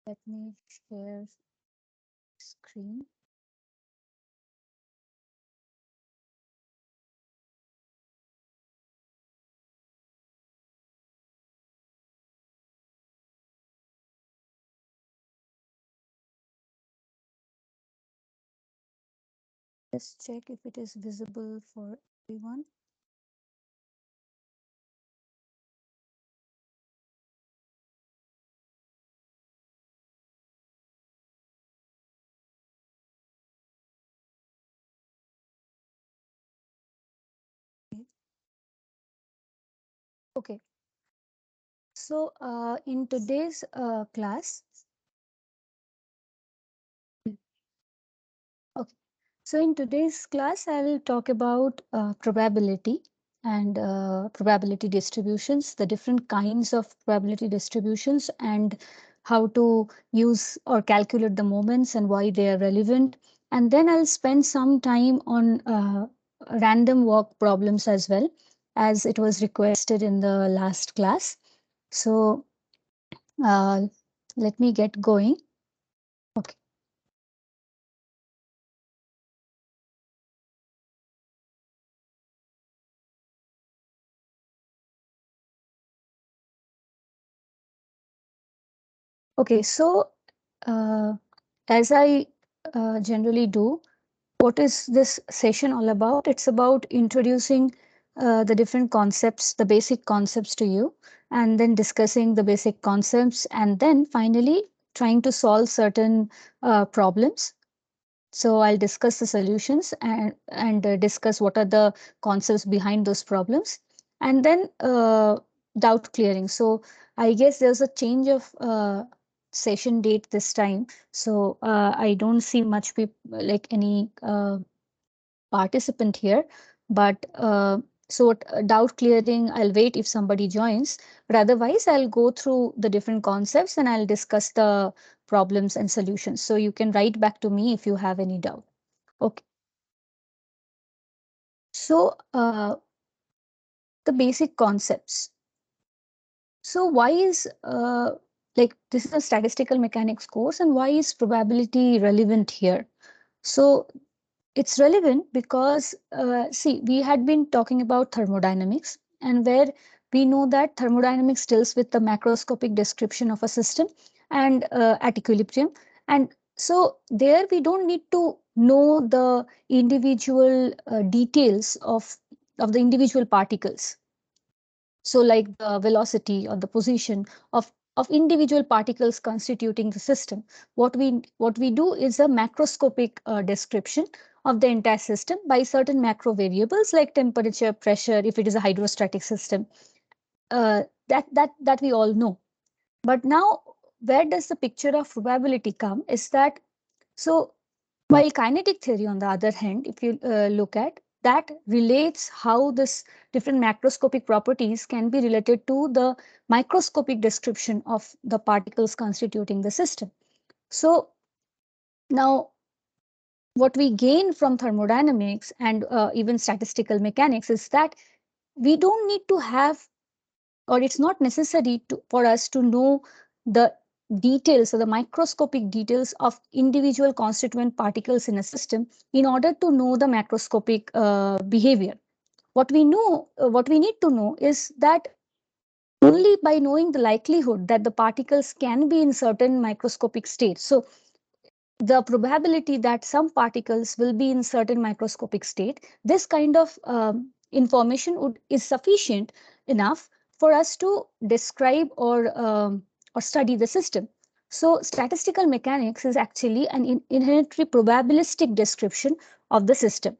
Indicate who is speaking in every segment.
Speaker 1: Let me share screen. Just check if it is visible for everyone. Okay, so in today's class, okay. So in today's class, I will talk about probability and probability distributions, the different kinds of probability distributions, and how to use or calculate the moments and why they are relevant. And then I'll spend some time on random walk problems as well, as it was requested in the last class. So uh, let me get going. Okay. Okay. So uh, as I generally do, what is this session all about? It's about introducing the different concepts, the basic concepts to you, and then discussing the basic concepts, and then finally trying to solve certain problems. So I'll discuss the solutions and discuss what are the concepts behind those problems, and then doubt clearing. So I guess there's a change of session date this time. So I don't see much people like any participant here, but doubt clearing, I'll wait if somebody joins, but otherwise I'll go through the different concepts and I'll discuss the problems and solutions. So you can write back to me if you have any doubt. Okay. So the basic concepts. So why is like this is a statistical mechanics course, and why is probability relevant here? So it's relevant because, see, we had been talking about thermodynamics, and where we know that thermodynamics deals with the macroscopic description of a system and at equilibrium. And so there we don't need to know the individual details of the individual particles. So like the velocity or the position of individual particles constituting the system. What we do is a macroscopic description of the entire system by certain macro variables like temperature, pressure, if it is a hydrostatic system. That we all know. But now, where does the picture of probability come? Is that so? While kinetic theory, on the other hand, if you look at that, relates how this different macroscopic properties can be related to the microscopic description of the particles constituting the system. So now, what we gain from thermodynamics and even statistical mechanics is that we don't need to have, or it's not necessary for us to know the details or the microscopic details of individual constituent particles in a system in order to know the macroscopic behavior. What we need to know is that only by knowing the likelihood that the particles can be in certain microscopic states. So the probability that some particles will be in certain microscopic state, this kind of information is sufficient enough for us to describe or study the system. So statistical mechanics is actually an inherently probabilistic description of the system.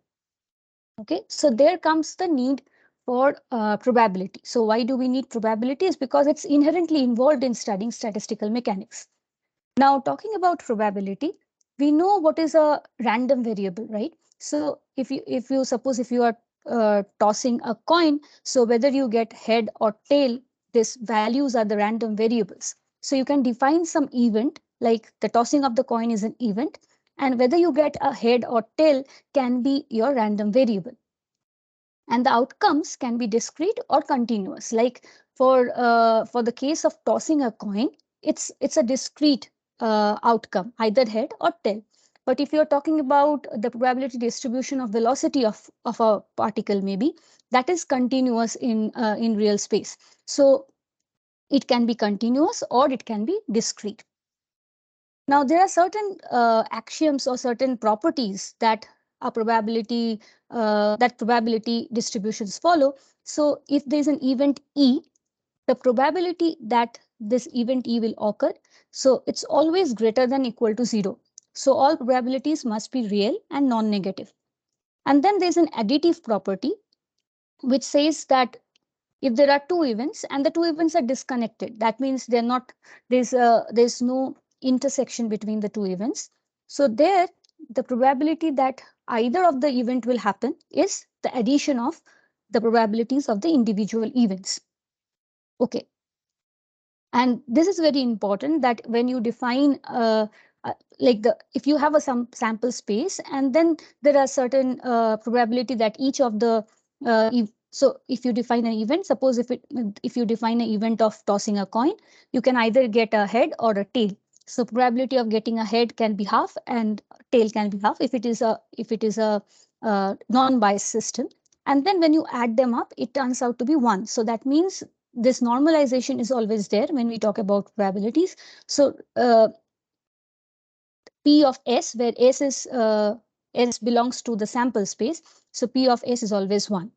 Speaker 1: Okay, so there comes the need for probability. So why do we need probability? Is because it's inherently involved in studying statistical mechanics. Now, talking about probability, we know what is a random variable, right? So if you suppose if you are tossing a coin, so whether you get head or tail, these values are the random variables. So you can define some event, like the tossing of the coin is an event, and whether you get a head or tail can be your random variable. And the outcomes can be discrete or continuous. Like for the case of tossing a coin, it's a discrete outcome, either head or tail. But if you're talking about the probability distribution of velocity of a particle, maybe that is continuous in real space. So it can be continuous or it can be discrete. Now, there are certain axioms or certain properties that a probability that probability distributions follow. So, if there is an event E, the probability that this event E will occur, so it's always greater than equal to 0. So, all probabilities must be real and non-negative. And then there's an additive property which says that if there are two events and the two events are disconnected, that means they're not, there's no intersection between the two events. So there, the probability that either of the event will happen is the addition of the probabilities of the individual events. Okay. And this is very important, that when you define like if you have some sample space and then there are certain probability that each of the so if you define an event, suppose if you define an event of tossing a coin, you can either get a head or a tail. So probability of getting a head can be half and tail can be half if it is a non-biased system. And then when you add them up, it turns out to be 1. So that means this normalization is always there when we talk about probabilities. So P of S, where S belongs to the sample space, so P of S is always 1.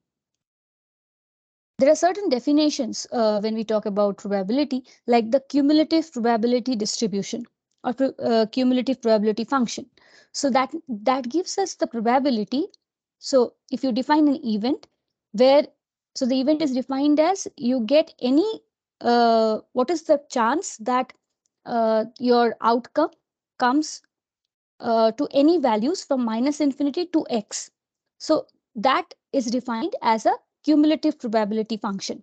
Speaker 1: There are certain definitions when we talk about probability, like the cumulative probability distribution or cumulative probability function. So that gives us the probability. So if you define an event where, so the event is defined as you get any, what is the chance that your outcome comes to any values from -infinity to x. So that is defined as a cumulative probability function.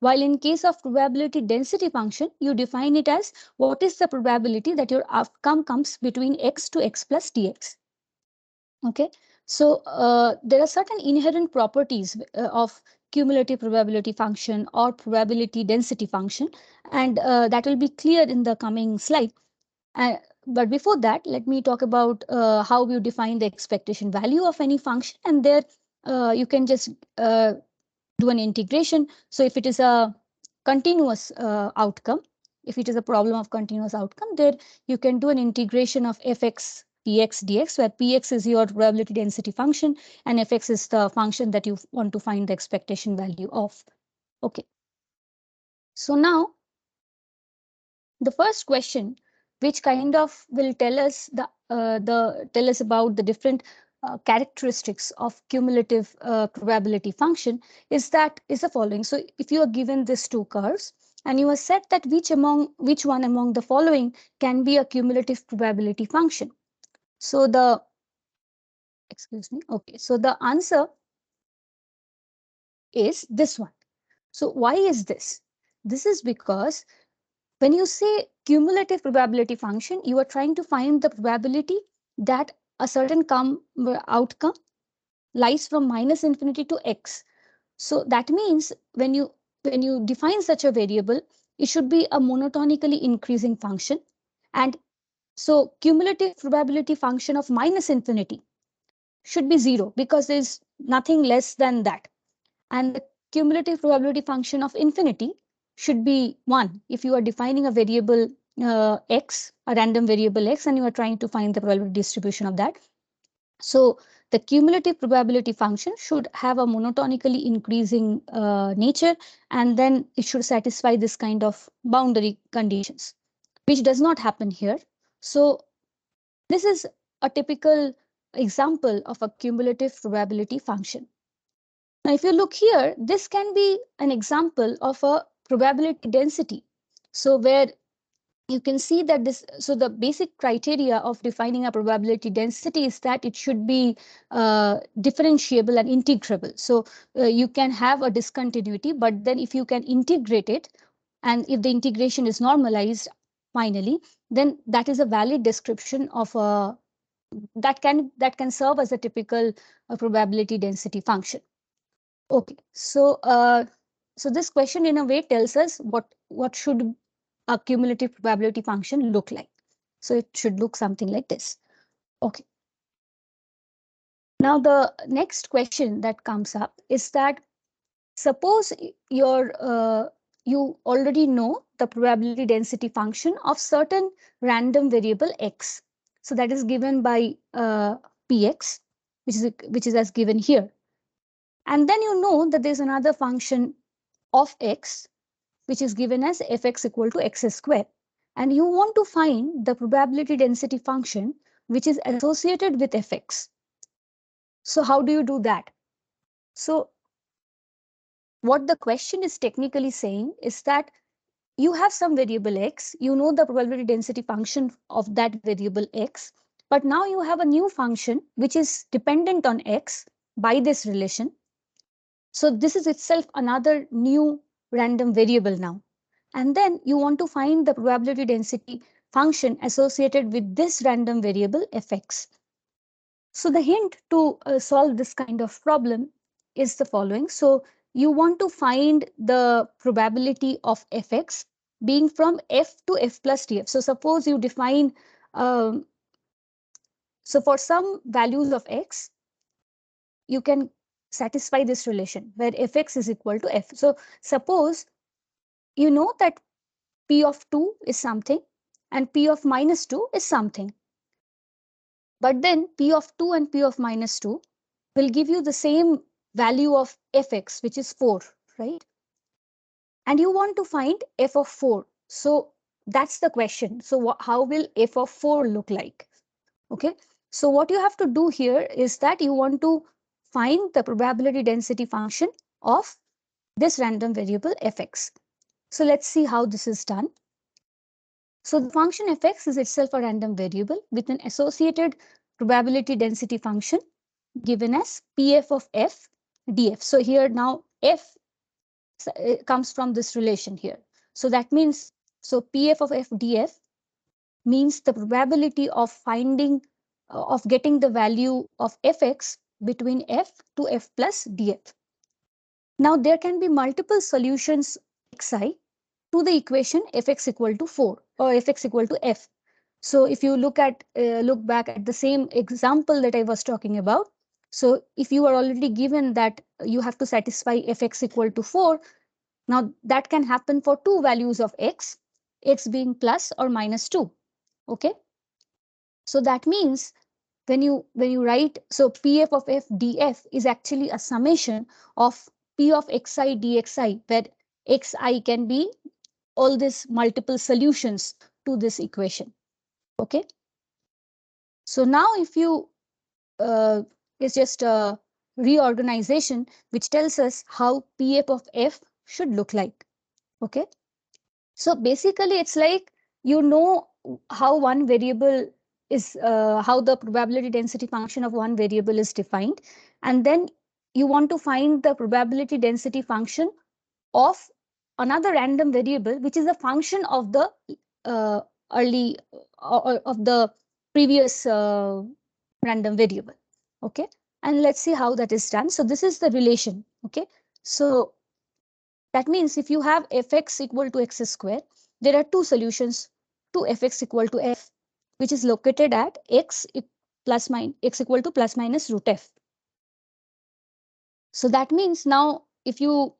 Speaker 1: While in case of probability density function, you define it as what is the probability that your outcome comes between x to x plus dx. Okay, so there are certain inherent properties of cumulative probability function or probability density function, and that will be clear in the coming slide. Uh, but before that, let me talk about how you define the expectation value of any function, and there you can just do an integration. So if it is a continuous outcome, if it is a problem of continuous outcome, there you can do an integration of fx px dx, where px is your probability density function and fx is the function that you want to find the expectation value of. Okay. So now the first question, which kind of will tell us tell us about the different characteristics of cumulative probability function, is the following. So if you are given these two curves and you are said that which one among the following can be a cumulative probability function. So the excuse me. Okay, so the answer is this one. So why is this? This is because when you say cumulative probability function, you are trying to find the probability that a certain outcome lies from -infinity to x. So that means when you define such a variable, it should be a monotonically increasing function. And so cumulative probability function of -infinity should be 0 because there's nothing less than that. And the cumulative probability function of infinity should be 1 if you are defining a variable x, a random variable x, and you are trying to find the probability distribution of that. So the cumulative probability function should have a monotonically increasing nature, and then it should satisfy this kind of boundary conditions, which does not happen here. So this is a typical example of a cumulative probability function. Now, if you look here, this can be an example of a probability density. So where you can see that so the basic criteria of defining a probability density is that it should be differentiable and integrable. So you can have a discontinuity, but then if you can integrate it, and if the integration is normalized finally, then that is a valid description of a that can serve as a typical probability density function. Okay, so so this question in a way tells us what should a cumulative probability function look like. So it should look something like this. Okay. Now the next question that comes up is that suppose you already know the probability density function of certain random variable x. So that is given by px, which is as given here. And then you know that there's another function of x, which is given as fx equal to x square. And you want to find the probability density function which is associated with fx. So how do you do that? So what the question is technically saying is that you have some variable x, you know the probability density function of that variable x, but now you have a new function which is dependent on x by this relation. So this is itself another new random variable now. And then you want to find the probability density function associated with this random variable fx. So the hint to solve this kind of problem is the following. So you want to find the probability of fx being from f to f plus df. So suppose you define, um, so for some values of x, you can satisfy this relation where fx is equal to f. So suppose you know that p of 2 is something and p of minus 2 is something. But then p of 2 and p of minus 2 will give you the same value of fx, which is 4, right? And you want to find f of 4. So that's the question. So how will f of 4 look like? Okay. So what you have to do here is that you want to find the probability density function of this random variable fx. So let's see how this is done. So the function fx is itself a random variable with an associated probability density function given as pf of f df. So here now f comes from this relation here. So that means, so pf of f df means the probability of finding, of getting the value of fx between f to f plus df. Now there can be multiple solutions xi to the equation fx equal to 4 or fx equal to f. So if you look back at the same example that I was talking about, so if you are already given that you have to satisfy fx equal to 4, now that can happen for two values of x being plus or minus 2. Okay. So that means when you write, so pf of f df is actually a summation of p of xi dxi, where xi can be all these multiple solutions to this equation. Okay. So now if you, it's just a reorganization which tells us how pf of f should look like. Okay. So basically it's like, you know how one variable is, how the probability density function of one variable is defined. And then you want to find the probability density function of another random variable, which is a function of the uh, early of the previous random variable. Okay. And let's see how that is done. So this is the relation. Okay. So that means if you have fx equal to x square, there are two solutions to fx equal to f, which is located at x equal to plus minus root f. So that means now if you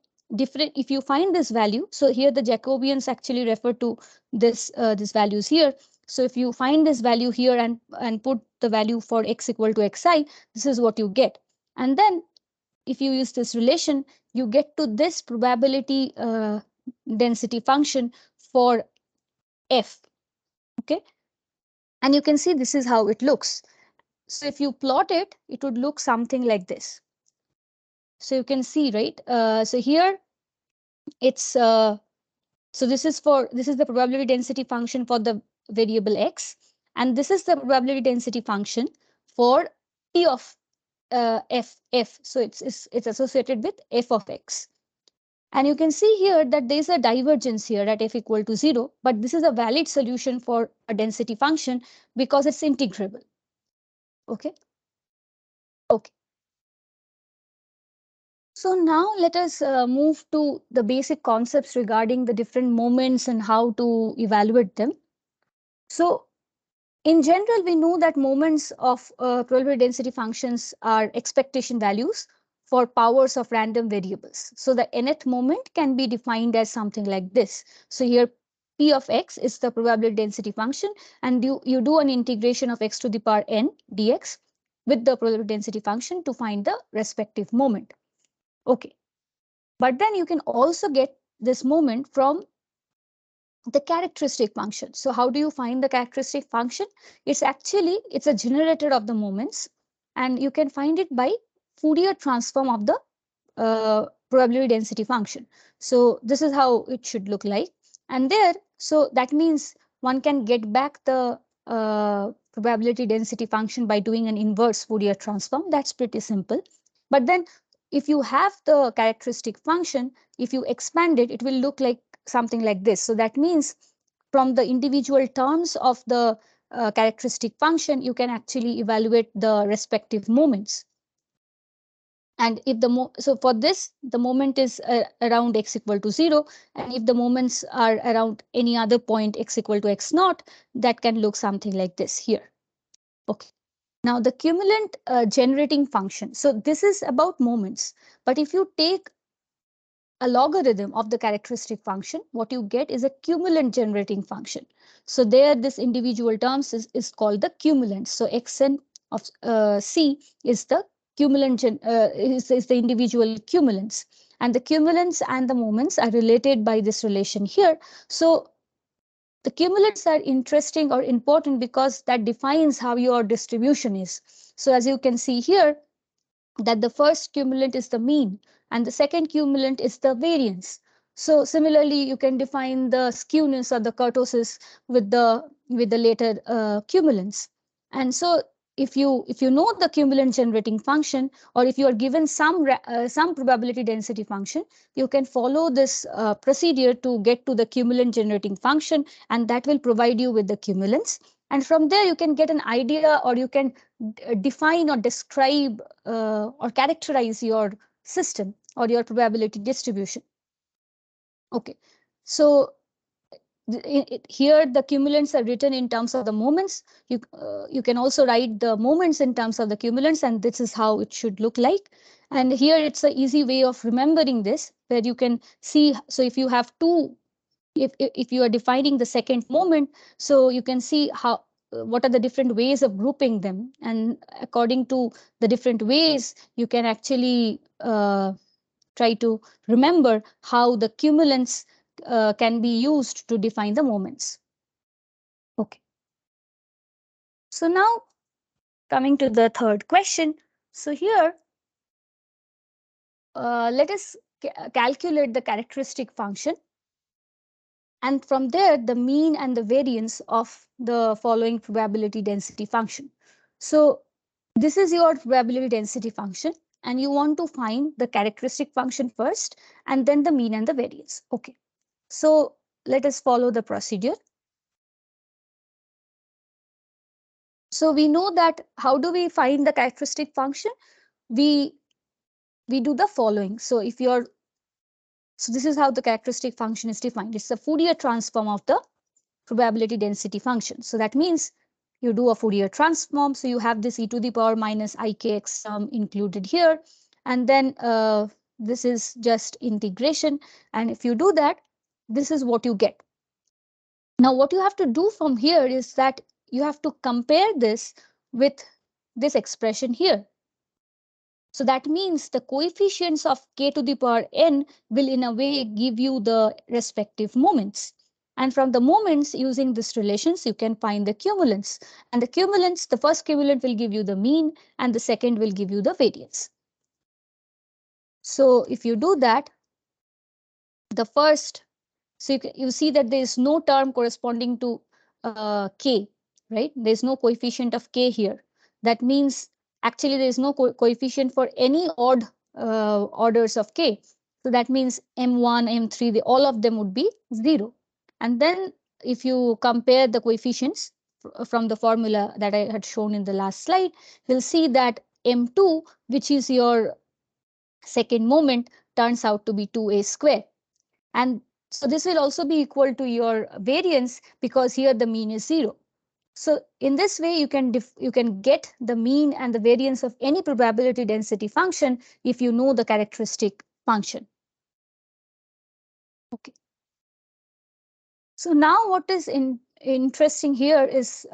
Speaker 1: find this value, so here the Jacobians actually refer to this values here. So if you find this value here and put the value for x equal to xi, this is what you get. And then if you use this relation, you get to this probability density function for f. Okay. And you can see this is how it looks. So if you plot it, it would look something like this. So you can see, right? So here it's so this is the probability density function for the variable x, and this is the probability density function for p of f. So it's associated with f of x. And you can see here that there is a divergence here at f equal to 0, but this is a valid solution for a density function because it's integrable. Okay. Okay. So now let us move to the basic concepts regarding the different moments and how to evaluate them. So in general, we know that moments of probability density functions are expectation values for powers of random variables. So the nth moment can be defined as something like this. So here p of x is the probability density function, and you do an integration of x to the power n dx with the probability density function to find the respective moment. Okay, but then you can also get this moment from the characteristic function. So how do you find the characteristic function? It's a generator of the moments, and you can find it by Fourier transform of the probability density function. So this is how it should look like. And there, so that means one can get back the probability density function by doing an inverse Fourier transform. That's pretty simple. But then if you have the characteristic function, if you expand it, it will look like something like this. So that means from the individual terms of the characteristic function, you can actually evaluate the respective moments. And if so for this, the moment is around x equal to 0. And if the moments are around any other point x equal to x naught, that can look something like this here. Okay. Now the cumulant generating function. So this is about moments. But if you take a logarithm of the characteristic function, what you get is a cumulant generating function. So there, this individual terms is called the cumulant. So xn of c is the cumulant is the individual cumulants, and the cumulants and the moments are related by this relation here. So the cumulants are interesting or important because that defines how your distribution is. So as you can see here, that the first cumulant is the mean and the second cumulant is the variance. So similarly, you can define the skewness or the kurtosis with the later cumulants. And so if you know the cumulant generating function, or if you are given some probability density function, you can follow this procedure to get to the cumulant generating function, and that will provide you with the cumulants. And from there, you can get an idea, or you can define or describe or characterize your system or your probability distribution. Okay, so here the cumulants are written in terms of the moments. You can also write the moments in terms of the cumulants, and this is how it should look like. And here it's an easy way of remembering this, where you can see. So if you have two, if you are defining the second moment, so you can see how what are the different ways of grouping them, and according to the different ways, you can actually try to remember how the cumulants can be used to define the moments. Okay. So now coming to the third question. So here, let us calculate the characteristic function. And from there, the mean and the variance of the following probability density function. So this is your probability density function, and you want to find the characteristic function first, and then the mean and the variance. Okay. So let us follow the procedure. So we know that how do we find the characteristic function? We do the following. So this is how the characteristic function is defined. It's the Fourier transform of the probability density function. So that means you do a Fourier transform. So you have this e to the power minus ikx term included here. And then this is just integration. And if you do that, this is what you get. Now, what you have to do from here is that you have to compare this with this expression here. So that means the coefficients of k to the power n will in a way give you the respective moments. And from the moments, using these relations, you can find the cumulants. And the cumulants, the first cumulant will give you the mean, and the second will give you the variance. So if you do that, the first, so you see that there is no term corresponding to k, right? There is no coefficient of k here. That means actually there is no coefficient for any odd orders of k. So that means m1, m3, all of them would be 0. And then if you compare the coefficients from the formula that I had shown in the last slide, you'll see that m2, which is your second moment, turns out to be 2a square. And so this will also be equal to your variance, because here the mean is 0. So in this way, you can get the mean and the variance of any probability density function if you know the characteristic function. Okay. So now what is interesting here is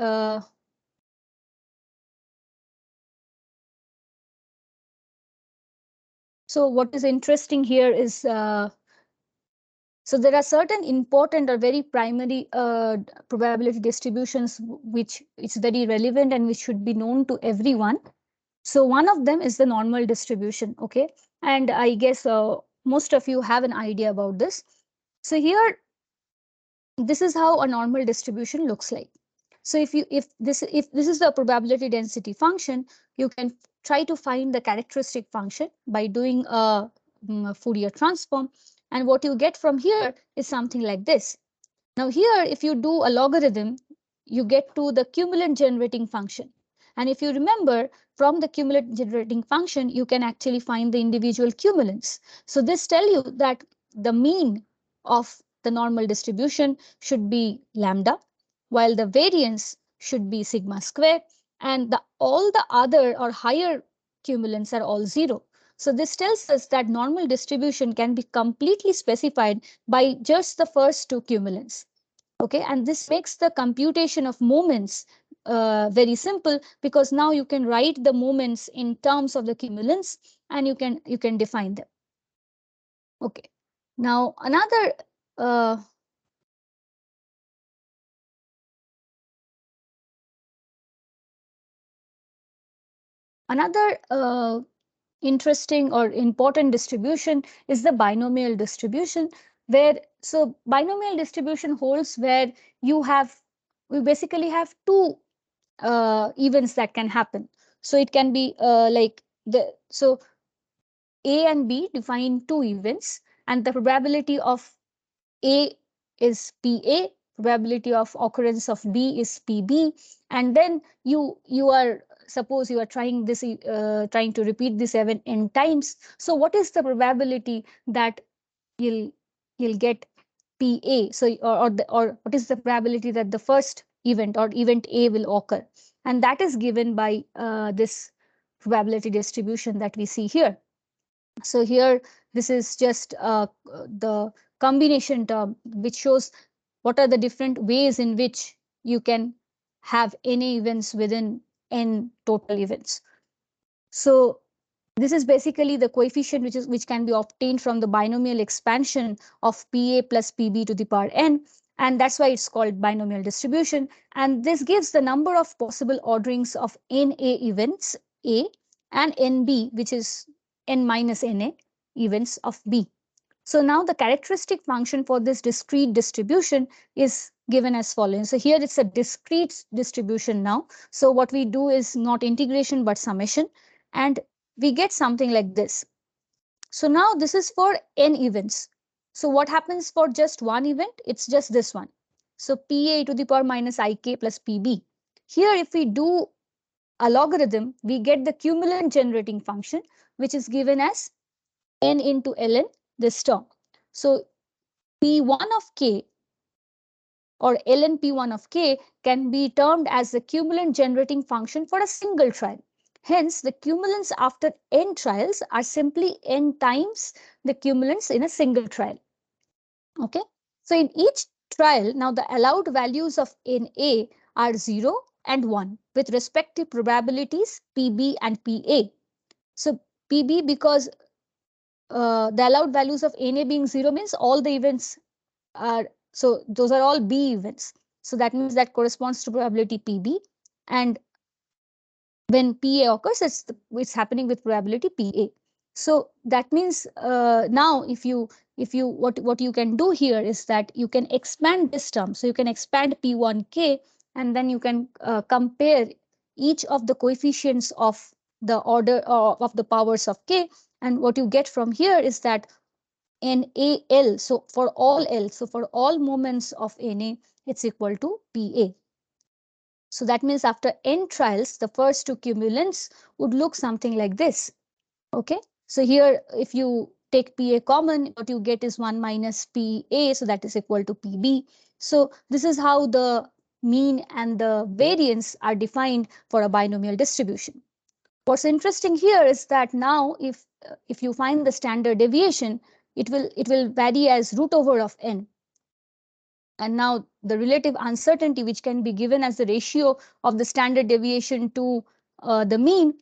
Speaker 1: so there are certain important or very primary probability distributions which is very relevant and which should be known to everyone. So one of them is the normal distribution, okay? And I guess most of you have an idea about this. So here, this is how a normal distribution looks like. So if this is the probability density function, you can try to find the characteristic function by doing a Fourier transform. And what you get from here is something like this. Now here, if you do a logarithm, you get to the cumulant generating function. And if you remember, from the cumulant generating function, you can actually find the individual cumulants. So this tell you that the mean of the normal distribution should be lambda, while the variance should be sigma square, and all the other or higher cumulants are all zero. So this tells us that normal distribution can be completely specified by just the first two cumulants. Okay, and this makes the computation of moments very simple, because now you can write the moments in terms of the cumulants and you can define them. Okay, now uh, another interesting or important distribution is the binomial distribution, where so binomial distribution holds where we basically have two events that can happen. So it can be like the so A and B define two events, and the probability of A is PA, probability of occurrence of B is PB, and then you are suppose you are trying to repeat this event n times. So what is the probability that you'll you'll get PA? So or what is the probability that the first event or event A will occur? And that is given by this probability distribution that we see here. So here, this is just the combination term, which shows what are the different ways in which you can have any events within n total events. So this is basically the coefficient which can be obtained from the binomial expansion of PA plus PB to the power n, and that's why it's called binomial distribution. And this gives the number of possible orderings of NA events A and NB, which is n minus NA events of B. So now the characteristic function for this discrete distribution is given as follows. So here it's a discrete distribution now. So what we do is not integration but summation, and we get something like this. So now this is for n events. So what happens for just one event? It's just this one. So PA to the power minus IK plus PB. Here, if we do a logarithm, we get the cumulant generating function, which is given as n into ln this term. So P1 of k or ln P1 of k can be termed as the cumulant generating function for a single trial. Hence, the cumulants after n trials are simply n times the cumulants in a single trial. Okay. So in each trial, now the allowed values of NA are 0 and 1 with respective probabilities PB and PA. So PB, because the allowed values of NA being 0 means all the events are, so those are all B events. So that means that corresponds to probability PB. And when PA occurs, it's happening with probability PA. So that means now if you what you can do here is that you can expand this term. So you can expand P1K, and then you can compare each of the coefficients of the order of the powers of K. And what you get from here is that NAL, so for all L, so for all moments of NA, it's equal to PA. So that means after n trials, the first two cumulants would look something like this. Okay. So here, if you take PA common, what you get is 1 minus PA, so that is equal to PB. So this is how the mean, and the variance are defined for a binomial distribution. What's interesting here is that now if you find the standard deviation, it will vary as root over of n. And now the relative uncertainty, which can be given as the ratio of the standard deviation to the mean,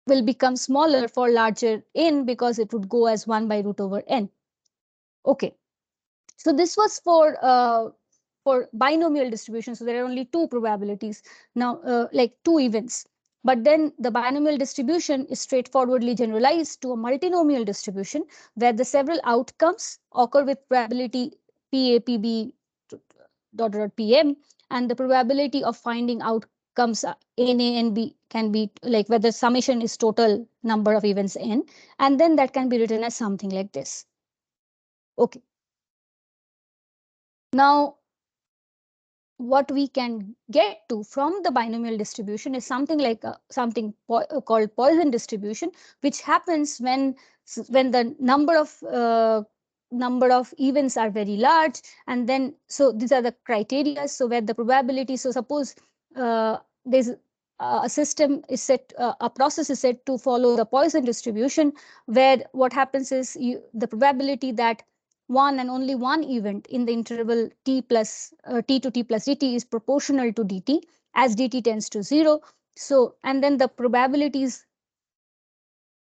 Speaker 1: will become smaller for larger n because it would go as 1 by root over n. Okay, so this was for binomial distribution. So there are only two probabilities now, like two events. But then the binomial distribution is straightforwardly generalized to a multinomial distribution where the several outcomes occur with probability PA, PB, dot dot PM, and the probability of finding outcomes n a and b can be like whether summation is total number of events n, and then that can be written as something like this. Okay, now what we can get to from the binomial distribution is something like something called Poisson distribution, which happens when the number of events are very large, and then so these are the criteria. So where the probability, so suppose there's a system is set, a process is set to follow the Poisson distribution, where what happens is the probability that one and only one event in the interval t plus t to t plus dt is proportional to dt as dt tends to 0. So, and then the probabilities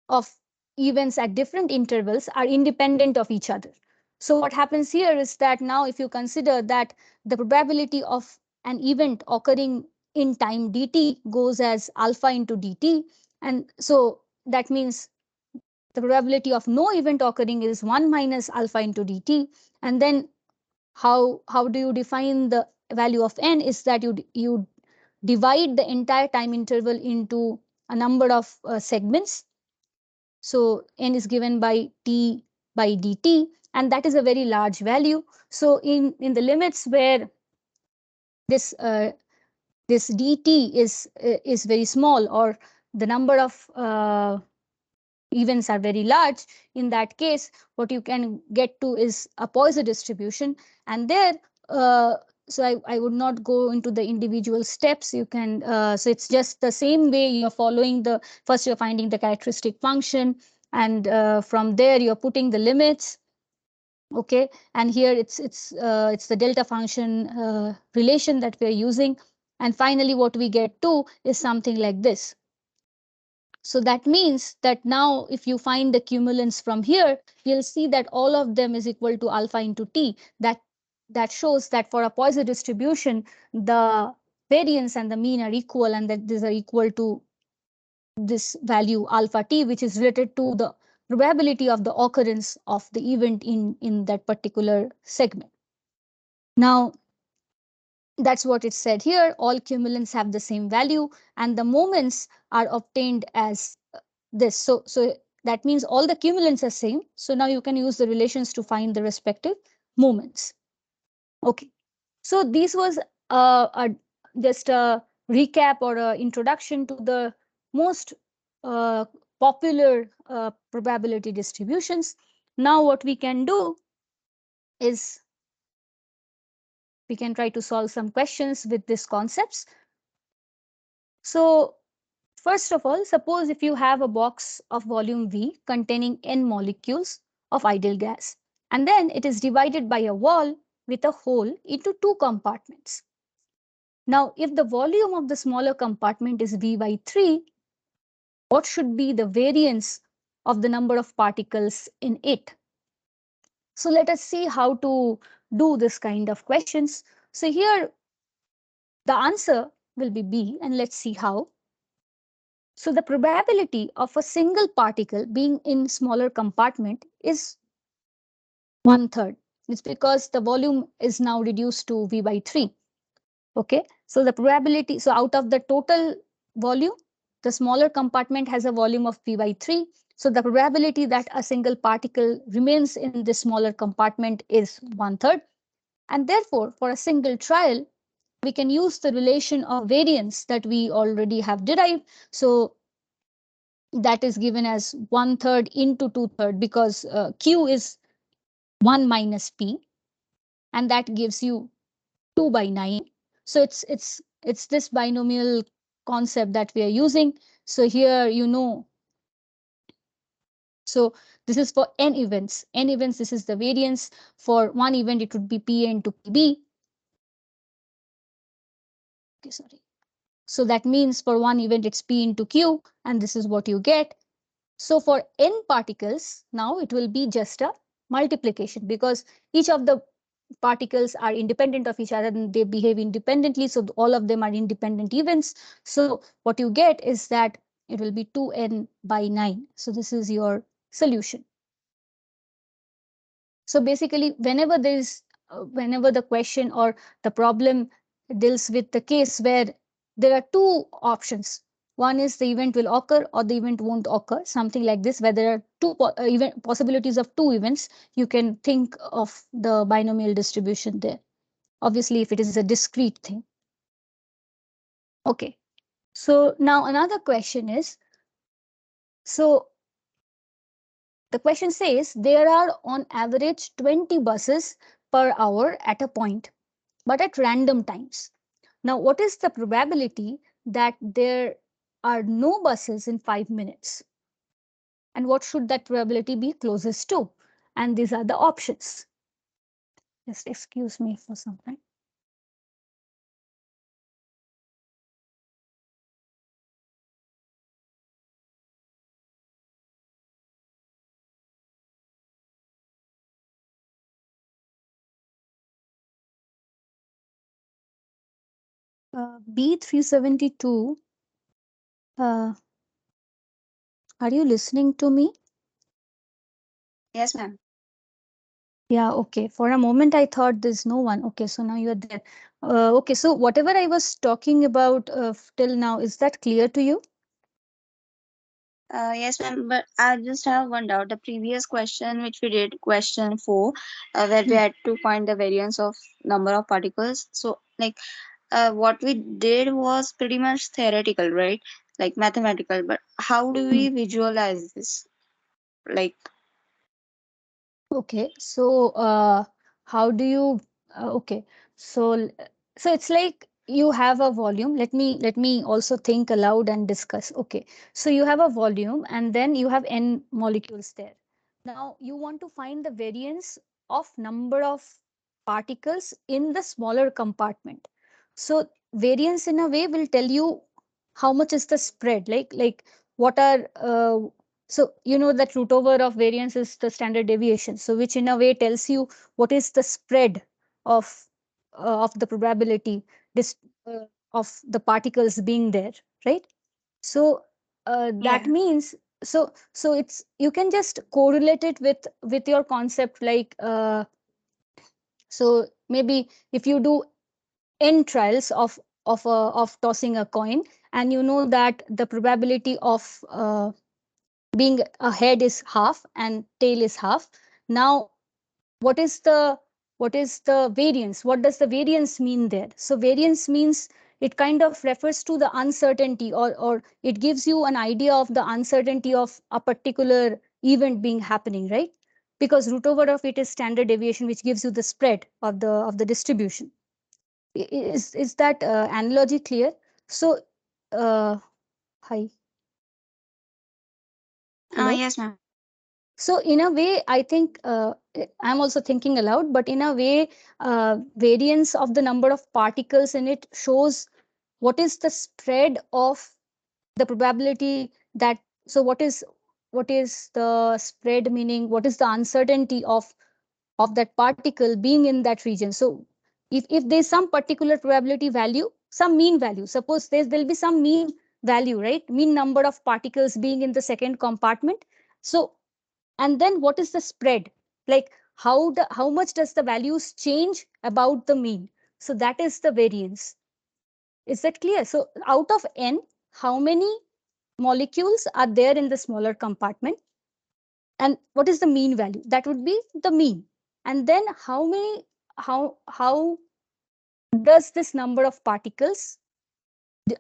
Speaker 1: of events at different intervals are independent of each other. So what happens here is that now if you consider that the probability of an event occurring in time dt goes as alpha into dt, and so that means the probability of no event occurring is 1 minus alpha into dt. And then how do you define the value of n is that you divide the entire time interval into a number of segments. So n is given by t by dt, and that is a very large value. So in the limits where this this dt is very small, or the number of events are very large, in that case what you can get to is a Poisson distribution. And there so I would not go into the individual steps. You can so it's just the same way you're following the first you're finding the characteristic function, and from there you're putting the limits. Okay, and here it's the delta function relation that we're using, and finally what we get to is something like this. So that means that now if you find the cumulants from here, you'll see that all of them is equal to alpha into t. That shows that for a Poisson distribution, the variance and the mean are equal, and that these are equal to this value alpha t, which is related to the probability of the occurrence of the event in that particular segment. Now, that's what it said here. All cumulants have the same value, and the moments are obtained as this. So that means all the cumulants are same. So now you can use the relations to find the respective moments. Okay. So this was just a recap or a introduction to the most uh, popular probability distributions. Now what we can do is we can try to solve some questions with these concepts. So first of all, suppose if you have a box of volume V containing n molecules of ideal gas, and then it is divided by a wall with a hole into two compartments. Now, if the volume of the smaller compartment is V by 3, what should be the variance of the number of particles in it? So let us see how to do this kind of questions. So here the answer will be B, and let's see how. So the probability of a single particle being in smaller compartment is 1/3. It's because the volume is now reduced to V by 3. Okay, so the probability, so out of the total volume, the smaller compartment has a volume of V by 3. So the probability that a single particle remains in this smaller compartment is 1/3. And therefore, for a single trial, we can use the relation of variance that we already have derived. So that is given as 1/3 into 2/3, because Q is 1 minus P, and that gives you 2 by 9. So it's this binomial concept that we are using. So here, so this is for n events. N events, this is the variance. For one event, it would be Pn to Pb. Okay, sorry. So that means for one event, it's P into Q, and this is what you get. So for n particles, now it will be just a multiplication, because each of the particles are independent of each other and they behave independently. So all of them are independent events. So what you get is that it will be 2n by 9. So this is your solution. So basically, whenever the question or the problem deals with the case where there are two options, one is the event will occur or the event won't occur, something like this, where there are two event possibilities of two events, you can think of the binomial distribution there. Obviously, if it is a discrete thing. Okay. So now another question is, so the question says there are on average 20 buses per hour at a point, but at random times. Now, what is the probability that there are no buses in 5 minutes? And what should that probability be closest to? And these are the options. Just excuse me for some time. B372, uh, are you listening to me?
Speaker 2: Yes, ma'am.
Speaker 1: Yeah, okay. For a moment, I thought there's no one. Okay, so now you're there. Okay, so whatever I was talking about till now, is that clear to you?
Speaker 2: Yes, ma'am. But I just have one doubt. The previous question, which we did, question four, where we
Speaker 1: Hmm.
Speaker 2: had to find the variance of number of particles. So, like, what we did was pretty much theoretical, right? Like mathematical. But how do
Speaker 1: Hmm.
Speaker 2: we visualize this? Like,
Speaker 1: Okay, so how do you? Okay, so so it's like you have a volume. Let me also think aloud and discuss. Okay, so you have a volume and then you have n molecules there. Now you want to find the variance of number of particles in the smaller compartment. So variance in a way will tell you how much is the spread. Like what are so you know that root over of variance is the standard deviation. So which in a way tells you what is the spread of of the probability dis, of the particles being there, right? So that
Speaker 2: yeah.
Speaker 1: means so it's you can just correlate it with your concept like so maybe if you do n trials of tossing a coin and you know that the probability of being a head is half and tail is half. Now what is the variance? What does the variance mean there? So variance means it kind of refers to the uncertainty, or it gives you an idea of the uncertainty of a particular event being happening, right? Because root over of it is standard deviation, which gives you the spread of the distribution. Is that analogy clear? So uh, hi, hello.
Speaker 2: Yes, ma'am.
Speaker 1: So in a way, I think I'm also thinking aloud, but in a way, variance of the number of particles in it shows what is the spread of the probability that. So what is the spread, meaning what is the uncertainty of that particle being in that region. So if there's some particular probability value, some mean value, suppose there'll be some mean value, right? Mean number of particles being in the second compartment. So and then what is the spread, like how much does the values change about the mean? So that is the variance. Is that clear? So out of n, how many molecules are there in the smaller compartment, and what is the mean value? That would be the mean. And then how does this number of particles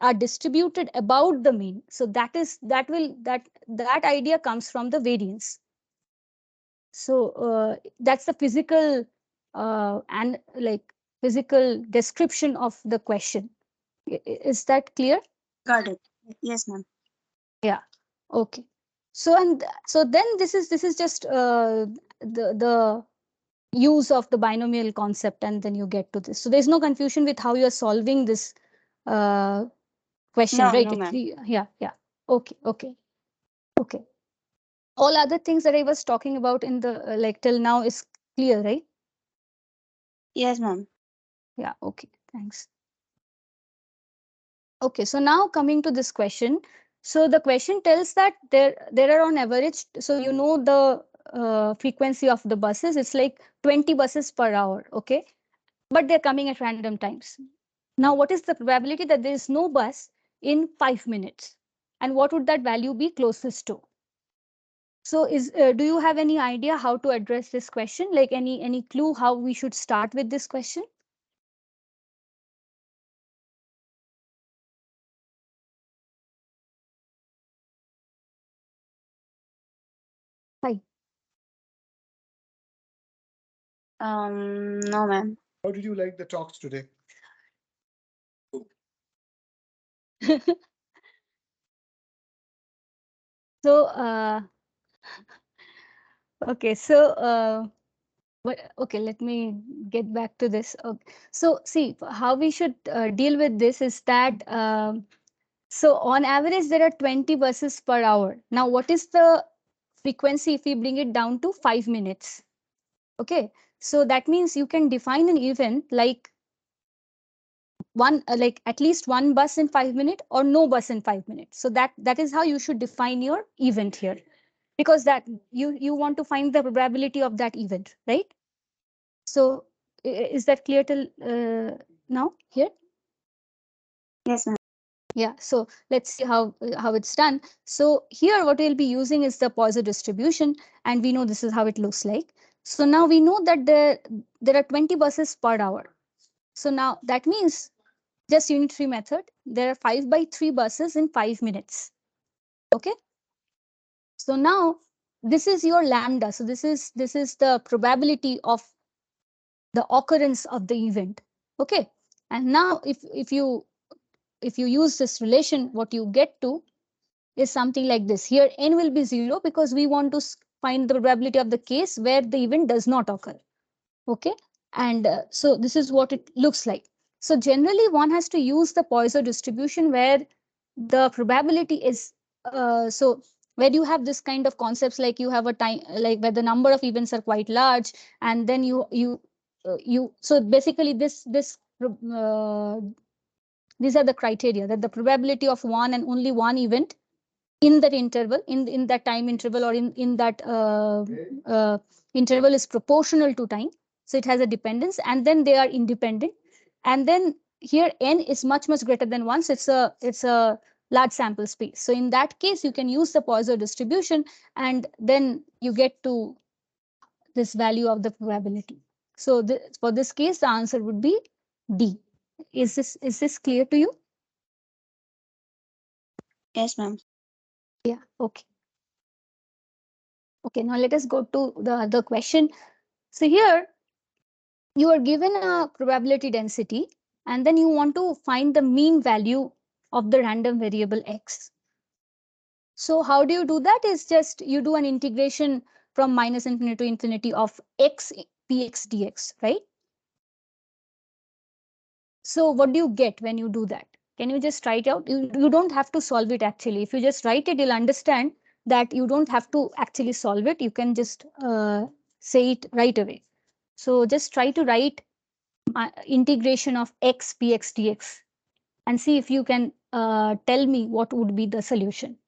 Speaker 1: are distributed about the mean? So that idea comes from the variance. So that's the physical and like physical description of the question. Is that clear?
Speaker 2: Got it. Yes, ma'am.
Speaker 1: Yeah. Okay. So and so then this is just the use of the binomial concept, and then you get to this. So there's no confusion with how you're solving this uh, question,
Speaker 2: No,
Speaker 1: right?
Speaker 2: no, ma'am.
Speaker 1: Yeah, yeah. Okay, okay, okay. All other things that I was talking about in the like till now is clear, right?
Speaker 2: Yes, ma'am.
Speaker 1: Yeah, okay, thanks. Okay, so now coming to this question. So the question tells that there are on average, so you know the frequency of the buses, it's like 20 buses per hour, okay? But they're coming at random times. Now, what is the probability that there is no bus in 5 minutes? And what would that value be closest to? So, do you have any idea how to address this question? Like any clue how we should start with this question? Hi.
Speaker 2: No, ma'am.
Speaker 3: How did you like the talks today?
Speaker 1: So, okay, so okay, let me get back to this. Okay. So, see how we should deal with this is that so on average there are 20 buses per hour. Now, what is the frequency if we bring it down to 5 minutes? Okay, so that means you can define an event like one like at least one bus in 5 minutes or no bus in 5 minutes. So that is how you should define your event here, because that you want to find the probability of that event, right? So is that clear till now here?
Speaker 2: Yes, ma'am.
Speaker 1: Yeah, so let's see how it's done. So here what we'll be using is the Poisson distribution, and we know this is how it looks like. So now we know that there are 20 buses per hour. So now that means just unitary method, there are 5 by 3 buses in 5 minutes. Okay. So now this is your lambda. So this is the probability of the occurrence of the event. Okay. And now if you use this relation, what you get to is something like this. Here n will be 0 because we want to find the probability of the case where the event does not occur. Okay. And so this is what it looks like. So generally one has to use the Poisson distribution where the probability is so where you have this kind of concepts, like you have a time like where the number of events are quite large, and then you so basically these are the criteria that the probability of one and only one event in that interval, in that time interval, or in that interval is proportional to time. So it has a dependence, and then they are independent, and then here n is much greater than 1, so it's a large sample space. So in that case you can use the Poisson distribution, and then you get to this value of the probability. So for this case the answer would be D. Is this clear to you?
Speaker 2: Yes, ma'am.
Speaker 1: Yeah, okay. Okay, now let us go to the other question. So here you are given a probability density, and then you want to find the mean value of the random variable x. So how do you do that? Is just you do an integration from minus infinity to infinity of x px dx, right? So what do you get when you do that? Can you just write out? You don't have to solve it actually. If you just write it, you'll understand that you don't have to actually solve it. You can just say it right away. So just try to write integration of x px dx and see if you can tell me what would be the solution.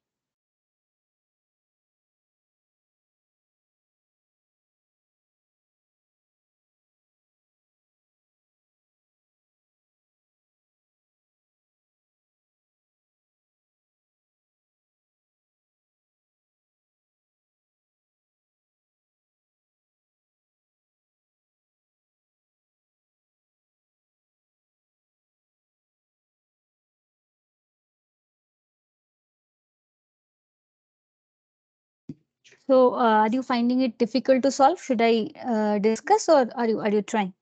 Speaker 1: So are you finding it difficult to solve? Should I discuss, or are you trying?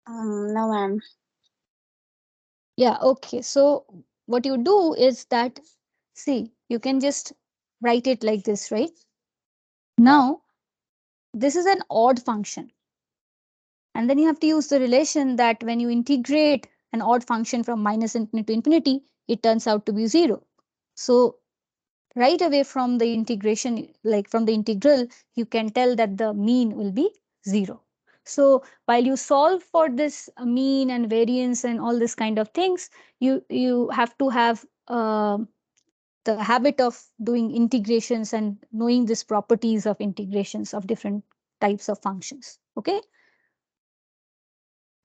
Speaker 2: No, ma'am.
Speaker 1: Yeah, okay. So what you do is that, see, you can just write it like this, right? Now, this is an odd function. And then you have to use the relation that when you integrate an odd function from minus infinity to infinity, it turns out to be 0. So right away from the integration, like from the integral, you can tell that the mean will be 0. So while you solve for this mean and variance and all this kind of things, you have to have the habit of doing integrations and knowing these properties of integrations of different types of functions. Okay,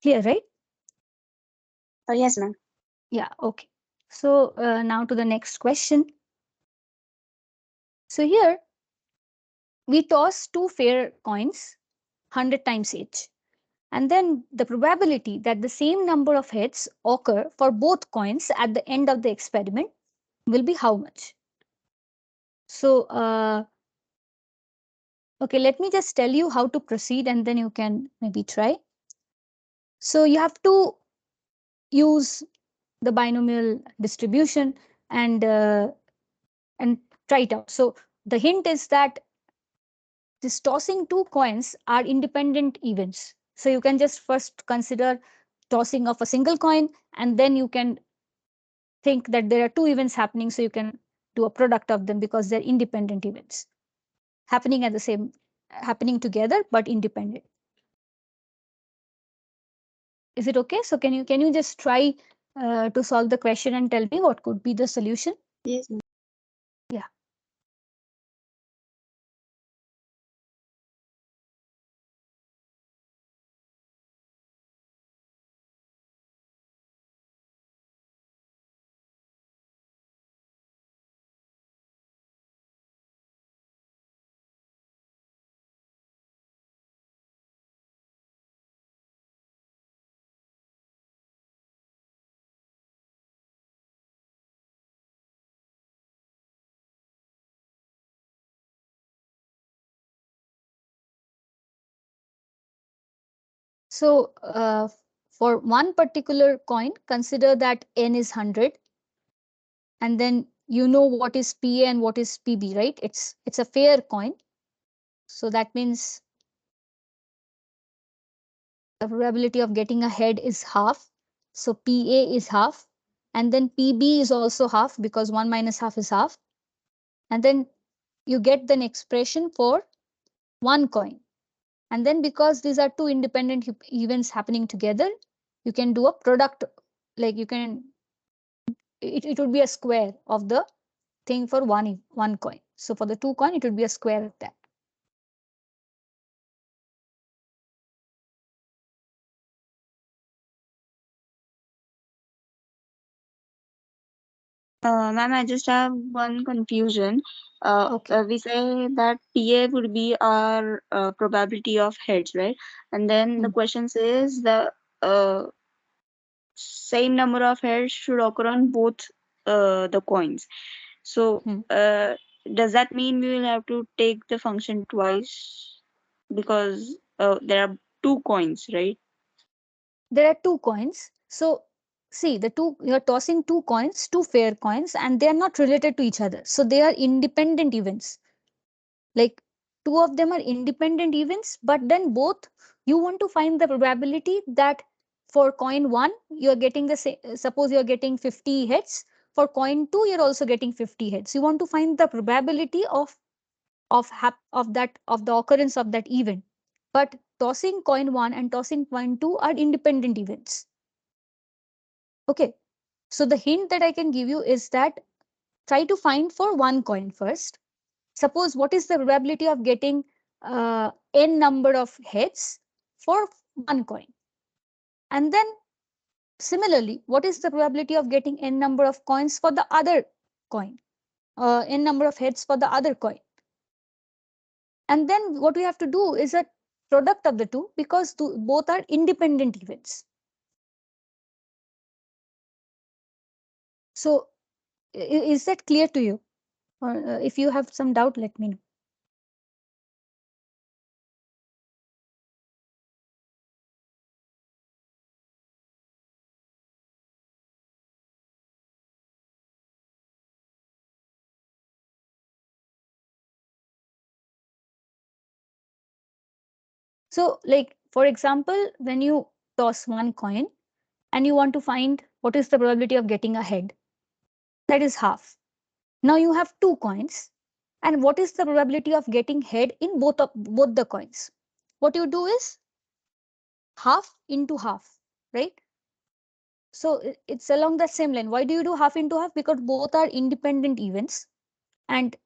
Speaker 1: clear, right?
Speaker 2: Yes, ma'am.
Speaker 1: Yeah, okay. So now to the next question. So here we toss two fair coins 100 times each. And then the probability that the same number of heads occur for both coins at the end of the experiment will be how much? So, okay, let me just tell you how to proceed and then you can maybe try. So you have to use the binomial distribution and and try it out. So the hint is that this tossing two coins are independent events. So you can just first consider tossing of a single coin and then you can think that there are two events happening, so you can do a product of them because they're independent events happening at the same happening together but independent. Is it okay? So can you just try to solve the question and tell me what could be the solution?
Speaker 2: Yes, ma'am.
Speaker 1: Yeah. So for one particular coin, consider that n is 100, and then you know what is PA and what is PB, right? It's a fair coin. So that means the probability of getting a head is half. So PA is half. And then PB is also half because 1 minus half is half. And then you get an expression for one coin. And then because these are two independent events happening together, you can do a product, like you can, it would be a square of the thing for one coin. So for the two coin, it would be a square of that.
Speaker 2: Ma'am, I just have one confusion.
Speaker 1: Okay.
Speaker 2: We say that PA would be our probability of heads, right? And then the
Speaker 1: Hmm.
Speaker 2: question says the uh, same number of heads should occur on both the coins. So,
Speaker 1: Hmm.
Speaker 2: does that mean we will have to take the function twice? Because there are two coins, right?
Speaker 1: There are two coins. So see, the two, you're tossing two coins, two fair coins, and they are not related to each other. So they are independent events. Like two of them are independent events, but then both, you want to find the probability that for coin one, you're getting the same, suppose you're getting 50 heads. For coin two, you're also getting 50 heads. You want to find the probability of that of the occurrence of that event. But tossing coin one and tossing coin two are independent events. Okay. So the hint that I can give you is that try to find for one coin first. Suppose what is the probability of getting n number of heads for one coin? And then similarly, what is the probability of getting n number of coins for the other coin? N number of heads for the other coin. And then what we have to do is a product of the two because both are independent events. So is that clear to you? Or if you have some doubt, let me know. So, like for example, when you toss one coin and you want to find what is the probability of getting a head, that is half. Now you have two coins, and what is the probability of getting head in both the coins? What you do is half into half, right? So it's along the same line. Why do you do half into half? Because both are independent events, and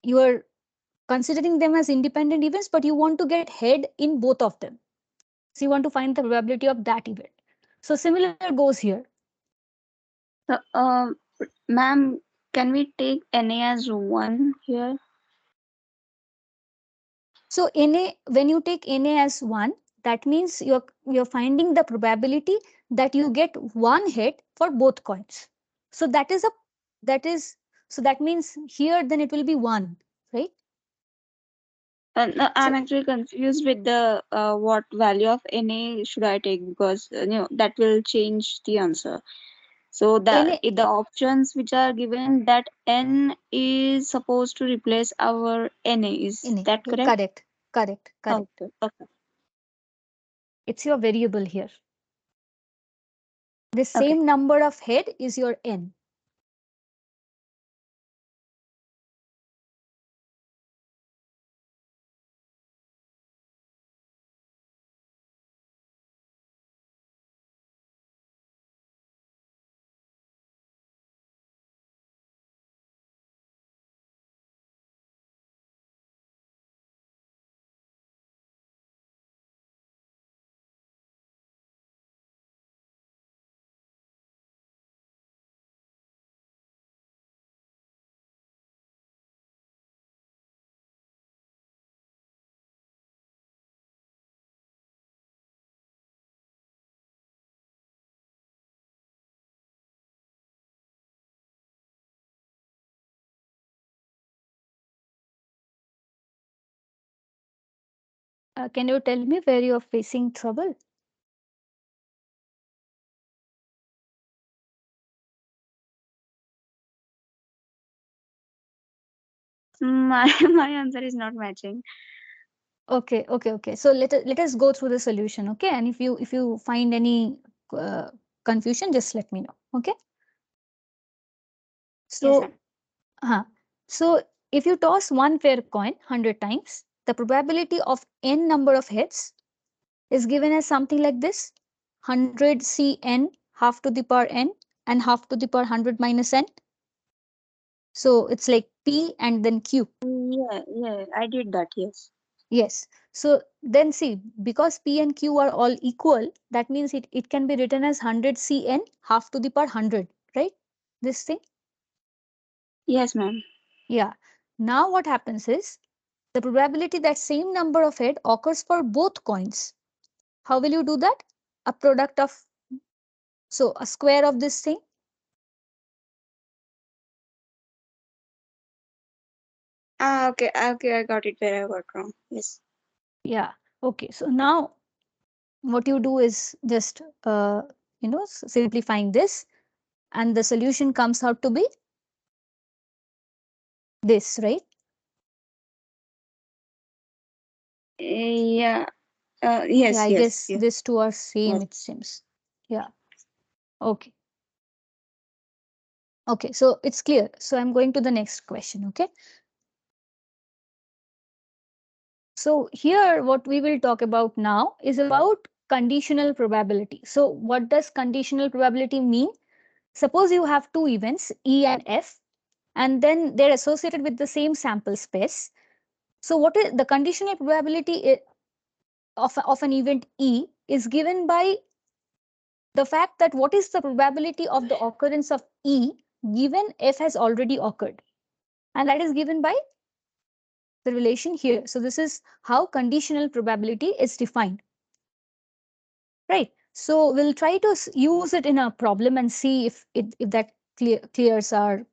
Speaker 1: you are considering them as independent events, but you want to get head in both of them. So you want to find the probability of that event. So similar goes here.
Speaker 2: So, ma'am, can we take NA as 1 here?
Speaker 1: So Na, when you take Na as one, that means you're finding the probability that you get one hit for both coins. So that is so that means here then it will be one, right?
Speaker 2: No, I'm
Speaker 1: So
Speaker 2: actually confused with the what value of NA should I take, because that will change the answer. So
Speaker 1: Na,
Speaker 2: the options which are given, that N is supposed to replace our NA. Is
Speaker 1: Na,
Speaker 2: that correct?
Speaker 1: correct, correct, correct.
Speaker 2: Okay. Okay.
Speaker 1: It's your variable here. The
Speaker 2: Okay.
Speaker 1: same number of head is your n. Can you tell me where you're facing trouble?
Speaker 2: My my answer is not matching.
Speaker 1: Okay, okay, okay. So let us go through the solution, okay? And if you find any uh, confusion, just let me know, okay?
Speaker 2: Yes, ma'am.
Speaker 1: So, so if you toss one fair coin 100 times, the probability of n number of heads is given as something like this: 100 Cn half to the power n and half to the power 100 minus n. So it's like p and then q.
Speaker 2: Yeah, yeah, I did that. Yes.
Speaker 1: Yes. So then see, because P and Q are all equal, that means it can be written as 100 Cn half to the power 100, right? This thing.
Speaker 2: Yes, ma'am.
Speaker 1: Yeah. Now what happens is the probability that same number of head occurs for both coins. How will you do that? A product of, so a square of this thing.
Speaker 2: Okay, okay, I got it where I got wrong. Yes.
Speaker 1: Yeah. Okay. So now what you do is just, simplifying this, and the solution comes out to be this, right?
Speaker 2: Yeah.
Speaker 1: Yeah,
Speaker 2: Yes,
Speaker 1: I
Speaker 2: yes,
Speaker 1: guess
Speaker 2: yes,
Speaker 1: these two are same,
Speaker 2: yes.
Speaker 1: it seems. Yeah. Okay. Okay. So it's clear. So I'm going to the next question. Okay. So here, what we will talk about now is about conditional probability. So what does conditional probability mean? Suppose you have two events, E and F, and then they're associated with the same sample space. So what is the conditional probability of an event E is given by the fact that what is the probability of the occurrence of E given F has already occurred. And that is given by the relation here. So this is how conditional probability is defined, right? So we'll try to use it in a problem and see if that clears our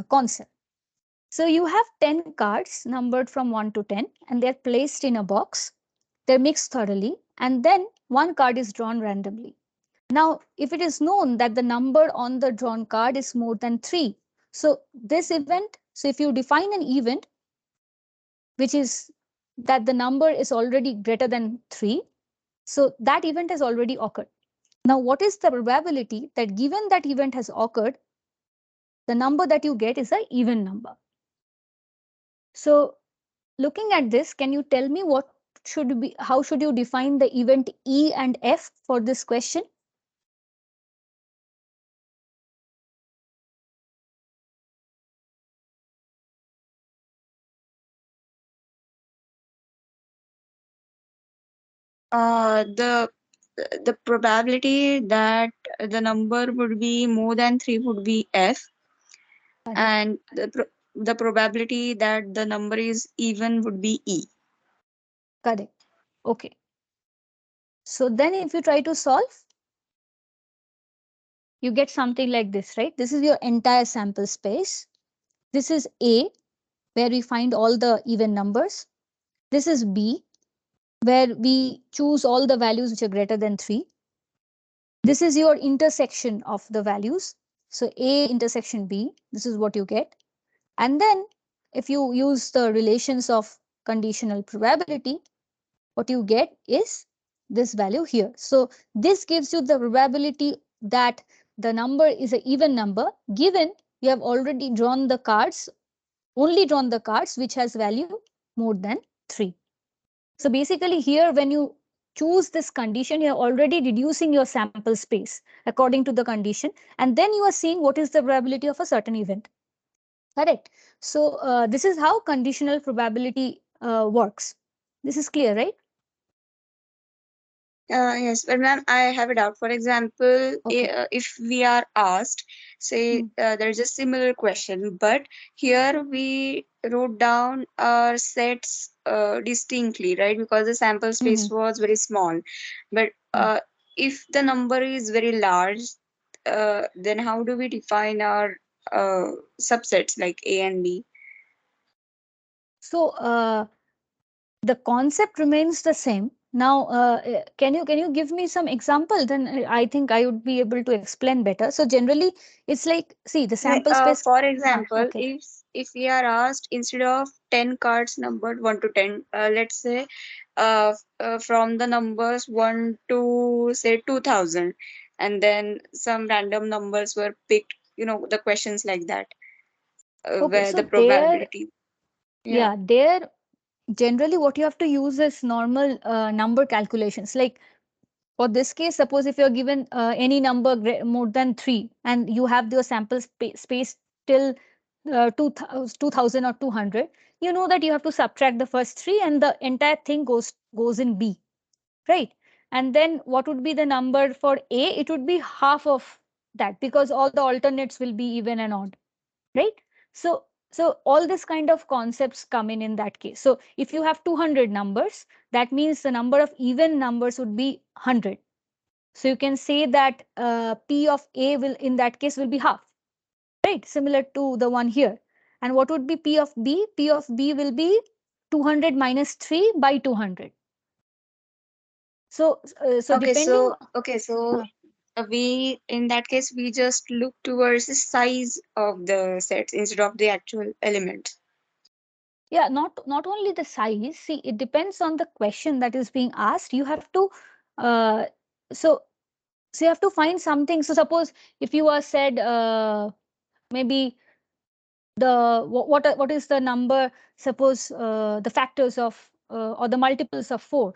Speaker 1: concept. So you have 10 cards numbered from 1 to 10 and they're placed in a box. They're mixed thoroughly and then one card is drawn randomly. Now, if it is known that the number on the drawn card is more than 3, so this event, so if you define an event which is that the number is already greater than 3. So that event has already occurred. Now, what is the probability that given that event has occurred, the number that you get is an even number? So looking at this, can you tell me what should be, how should you define the event E and F for this question?
Speaker 2: The probability that the number would be more than 3 would be F,
Speaker 1: Correct.
Speaker 2: and the probability that the number is even would be E.
Speaker 1: Correct. Okay. So then if you try to solve, you get something like this, right? This is your entire sample space. This is A, where we find all the even numbers. This is B, where we choose all the values which are greater than 3. This is your intersection of the values. So A intersection B, this is what you get. And then if you use the relations of conditional probability, what you get is this value here. So this gives you the probability that the number is an even number given you have already drawn the cards, only drawn the cards which has value more than 3. So basically here when you choose this condition, you are already reducing your sample space according to the condition, and then you are seeing what is the probability of a certain event. Correct. So this is how conditional probability works. This is clear, right?
Speaker 2: Yes, but ma'am, I have a doubt. For example,
Speaker 1: Okay.
Speaker 2: if we are asked, say,
Speaker 1: Hmm.
Speaker 2: there's a similar question, but here we wrote down our sets distinctly, right? Because the sample
Speaker 1: Hmm.
Speaker 2: space was very small. But
Speaker 1: Hmm.
Speaker 2: if the number is very large, then how do we define our subsets like A and B?
Speaker 1: So the concept remains the same. Now, can you give me some example? Then I think I would be able to explain better. So generally, it's like, see the
Speaker 2: Like,
Speaker 1: sample space.
Speaker 2: for
Speaker 1: Huh,
Speaker 2: example,
Speaker 1: okay.
Speaker 2: if we are asked instead of 10 cards numbered 1 to 10, let's say from the numbers 1 to say 2000, and then some random numbers were picked, the questions like that,
Speaker 1: Okay.
Speaker 2: where
Speaker 1: So
Speaker 2: the
Speaker 1: there,
Speaker 2: probability. Yeah.
Speaker 1: yeah, there generally what you have to use is normal number calculations. Like for this case, suppose if you're given any number more than 3 and you have your sample space till 2000 or 200, you know that you have to subtract the first 3 and the entire thing goes in B, right? And then what would be the number for A? It would be half of that because all the alternates will be even and odd, right? So all this kind of concepts come in that case. So if you have 200 numbers, that means the number of even numbers would be 100. So you can say that P of A will in that case will be half, right? Similar to the one here. And what would be P of B? P of B will be 200 minus 3 by 200. So
Speaker 2: Okay,
Speaker 1: depending,
Speaker 2: so
Speaker 1: uh,
Speaker 2: we in that case we just look towards the size of the sets instead of the actual element.
Speaker 1: yeah, not only the size. See, it depends on the question that is being asked. You have to, uh, so so you have to find something. So suppose if you are said maybe what is the number, suppose the factors of or the multiples of 4.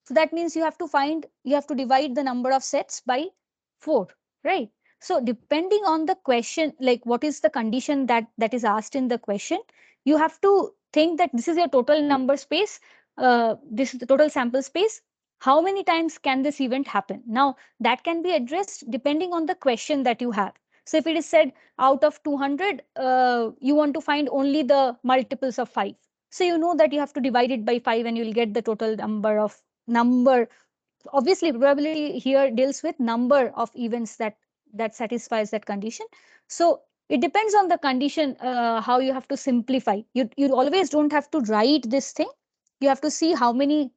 Speaker 1: So that means you have to divide the number of sets by 4, right? So depending on the question, like what is the condition that is asked in the question, you have to think that this is your total number space, this is the total sample space. How many times can this event happen? Now that can be addressed depending on the question that you have. So if it is said out of 200, you want to find only the multiples of 5. So you know that you have to divide it by 5 and you'll get the total number. Obviously probability here deals with number of events that satisfies that condition. So it depends on the condition, how you have to simplify. You always don't have to write this thing. You have to see how many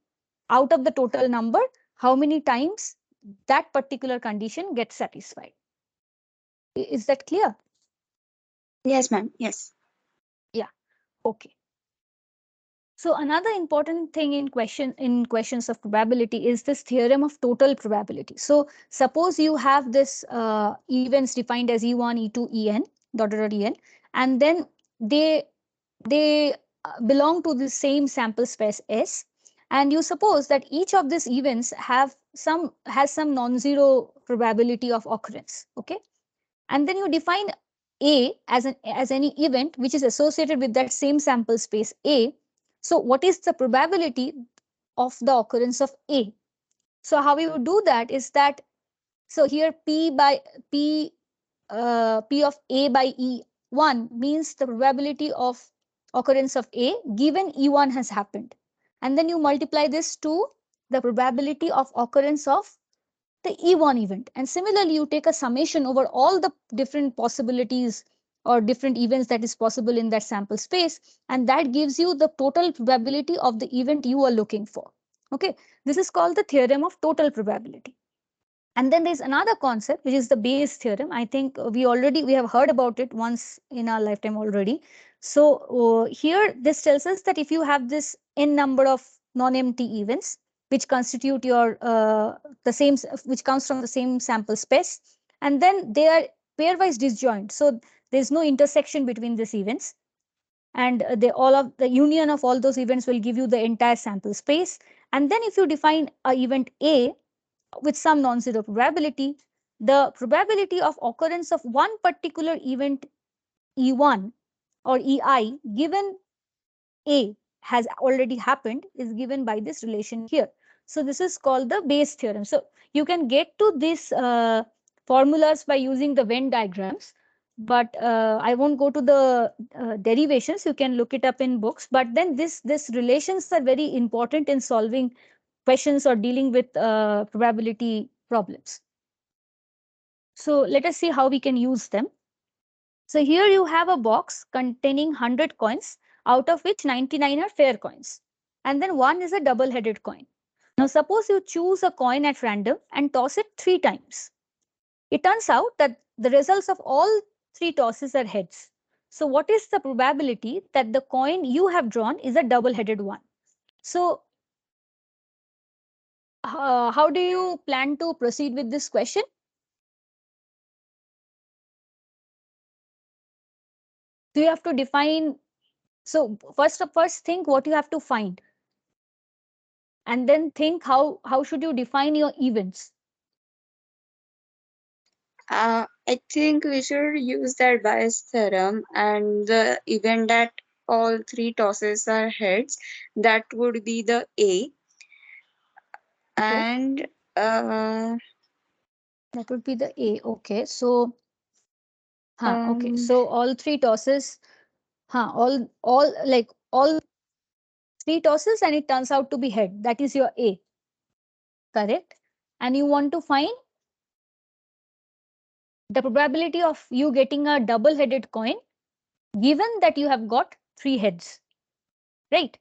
Speaker 1: out of the total number, how many times that particular condition gets satisfied. Is that clear?
Speaker 2: Yes, ma'am. Yes.
Speaker 1: Yeah. Okay. So another important thing in questions of probability is this theorem of total probability. So suppose you have this events defined as E1, E2, En, dot dot dot En, and then they they belong to the same sample space S, and you suppose that each of these events has some non-zero probability of occurrence. Okay, and then you define A as any event which is associated with that same sample space A. So what is the probability of the occurrence of A? So how we would do that is that, so here P of A by E1 means the probability of occurrence of A given E1 has happened. And then you multiply this to the probability of occurrence of the E1 event. And similarly, you take a summation over all the different possibilities or different events that is possible in that sample space, and that gives you the total probability of the event you are looking for. Okay, this is called the theorem of total probability. And then there's another concept which is the Bayes theorem. I think we have heard about it once in our lifetime already. So here this tells us that if you have this n number of non-empty events which constitute your the same which comes from the same sample space, and then they are pairwise disjoint, so there's no intersection between these events, and they all of the union of all those events will give you the entire sample space. And then if you define a event A with some non-zero probability, the probability of occurrence of one particular event E1 or EI given A has already happened is given by this relation here. So this is called the Bayes theorem. So you can get to these formulas by using the Venn diagrams, but I won't go to the derivations. You can look it up in books. But then this relations are very important in solving questions or dealing with probability problems. So let us see how we can use them. So here you have a box containing 100 coins, out of which 99 are fair coins. And then one is a double-headed coin. Now suppose you choose a coin at random and toss it 3 times. It turns out that the results of all 3 tosses are heads. So what is the probability that the coin you have drawn is a double-headed one? So how do you plan to proceed with this question? So you have to define, so first think what you have to find, and then think how should you define your events.
Speaker 2: I think we should use that bias theorem, and the event that all three tosses are heads, that would be the A.
Speaker 1: Okay,
Speaker 2: And uh,
Speaker 1: that would be the A. Okay, so okay,
Speaker 2: um,
Speaker 1: so all 3 tosses, all like all 3 tosses, and it turns out to be head. That is your A, correct? And you want to find the probability of you getting a double-headed coin, given that you have got 3 heads, right?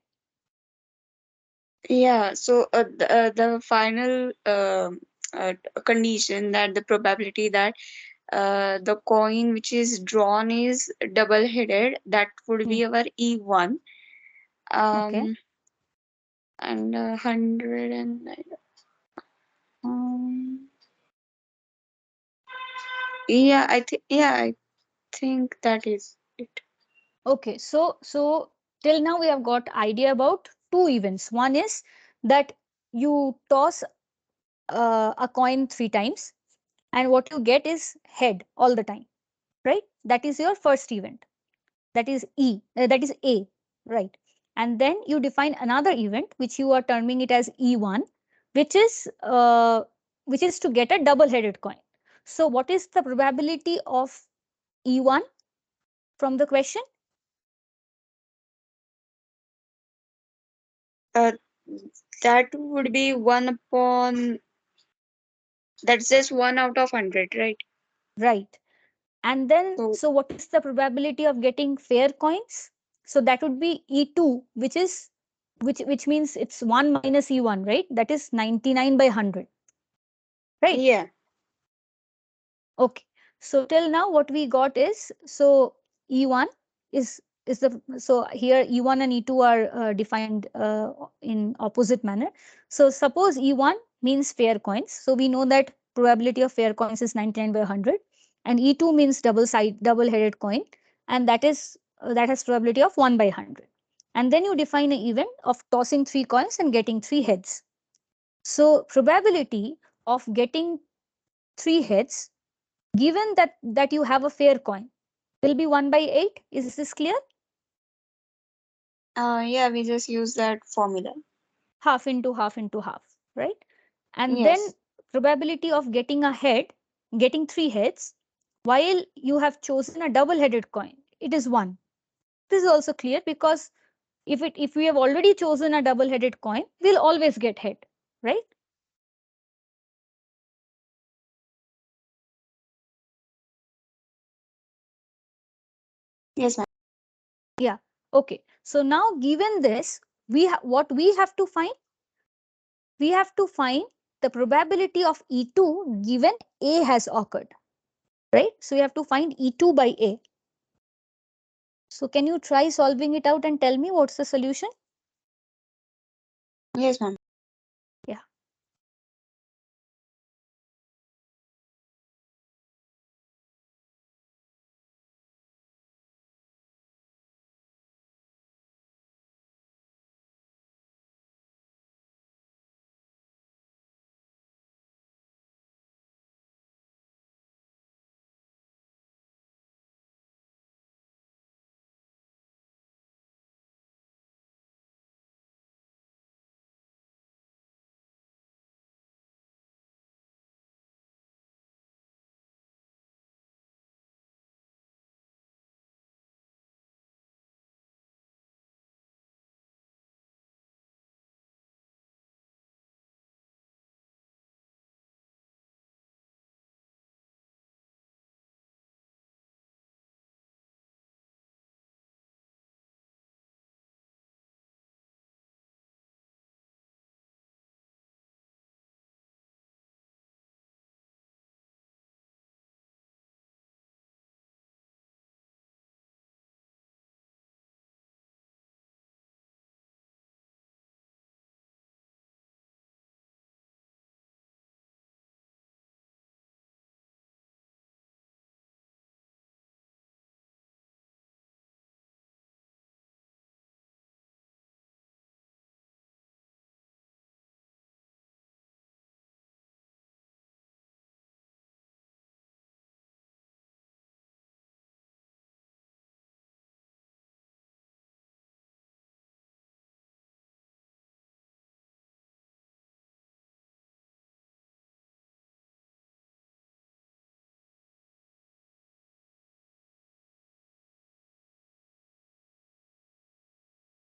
Speaker 2: yeah, so the final condition, that the probability that the coin which is drawn is double headed, that would
Speaker 1: Hmm.
Speaker 2: be our E1.
Speaker 1: Okay.
Speaker 2: um and 100 and um, I think that is it.
Speaker 1: Okay, so till now we have got idea about 2 events. One is that you toss a coin 3 times, and what you get is head all the time, right? That is your first event. That is that is A, right? And then you define another event which you are terming it as E1, which is uh, which is to get a double-headed coin. So what is the probability of E1 from the question?
Speaker 2: uh, that would be 1 upon, that's just 1 out of 100, right?
Speaker 1: Right. And then,
Speaker 2: So
Speaker 1: so what is the probability of getting fair coins? So that would be E2, which means it's 1 minus E1, right? That is 99 by 100, right?
Speaker 2: yeah.
Speaker 1: Okay. So till now what we got is, so E1 is is the so here E1 and E2 are defined in opposite manner. So suppose E1 means fair coins. So we know that probability of fair coins is 99 by 100, and E2 means double headed coin, and that has probability of 1 by 100. And then you define an event of tossing three coins and getting three heads. So probability of getting three heads, given that you have a fair coin, will be 1 by 8. Is this clear?
Speaker 2: Yeah, we just use that formula.
Speaker 1: Half into half into half, right? And then
Speaker 2: Yes.
Speaker 1: probability of getting a head, getting three heads, while you have chosen a double headed coin, it is 1. This is also clear because if we have already chosen a double headed coin, we'll always get head, right?
Speaker 2: Yes, ma'am.
Speaker 1: Yeah. Okay. So now given this, what we have to find? We have to find the probability of E2 given A has occurred, right? So we have to find E2 by A. So can you try solving it out and tell me what's the solution?
Speaker 2: Yes, ma'am.
Speaker 1: Yeah.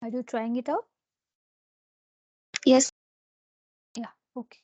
Speaker 1: Are you trying it out?
Speaker 2: Yes.
Speaker 1: Yeah. Okay.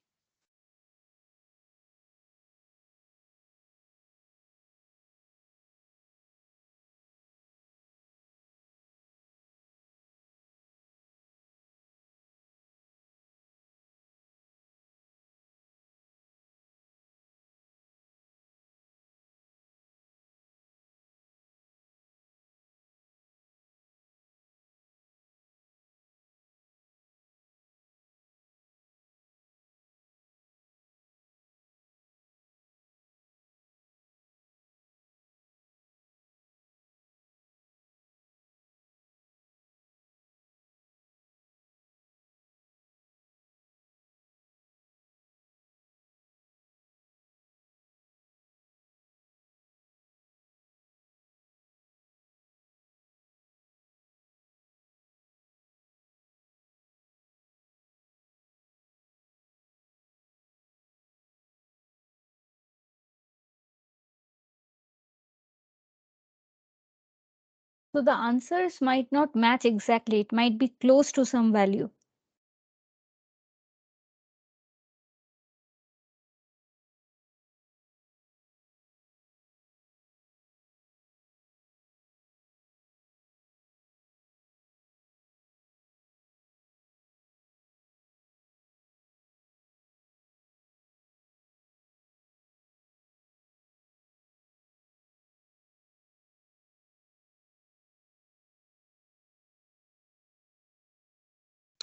Speaker 1: So the answers might not match exactly. It might be close to some value.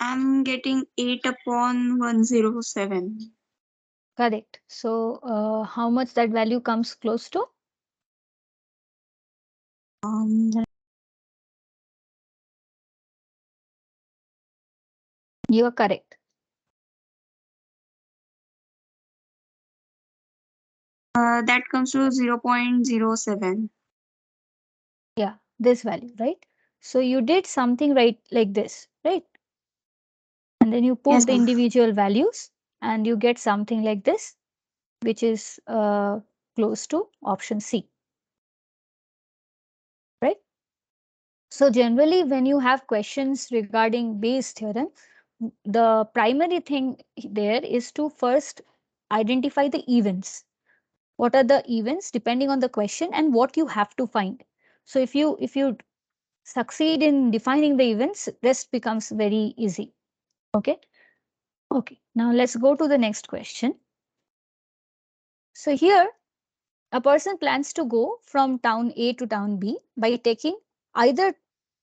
Speaker 2: I'm getting 8 upon 107.
Speaker 1: Correct. So how much that value comes close to?
Speaker 2: Um,
Speaker 1: You are correct.
Speaker 2: that comes to 0.07.
Speaker 1: Yeah, this value, right? So you did something right like this, right? And then you put
Speaker 2: Yes,
Speaker 1: the
Speaker 2: ma'am.
Speaker 1: individual values and you get something like this, which is close to option C, right? So generally, when you have questions regarding Bayes' theorem, the primary thing there is to first identify the events. What are the events depending on the question and what you have to find. So if you succeed in defining the events, rest becomes very easy. Okay. Okay. Now let's go to the next question. So here a person plans to go from town A to town B by taking either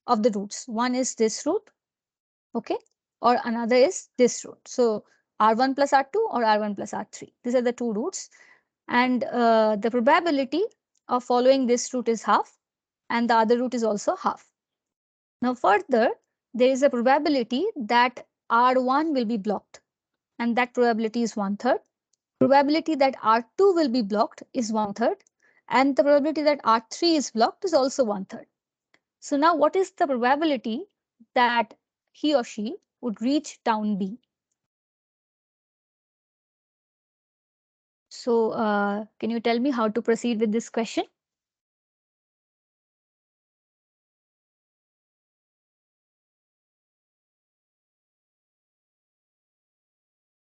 Speaker 1: of the routes. One is this route, okay, or another is this route. So R1 plus R2 or R1 plus R3. These are the two routes. And the probability of following this route is half, and the other route is also half. Now, further, there is a probability that R1 will be blocked, and that probability is one third. Probability that R2 will be blocked is one third, and the probability that R3 is blocked is also one third. So, now what is the probability that he or she would reach town B? So, can you tell me how to proceed with this question?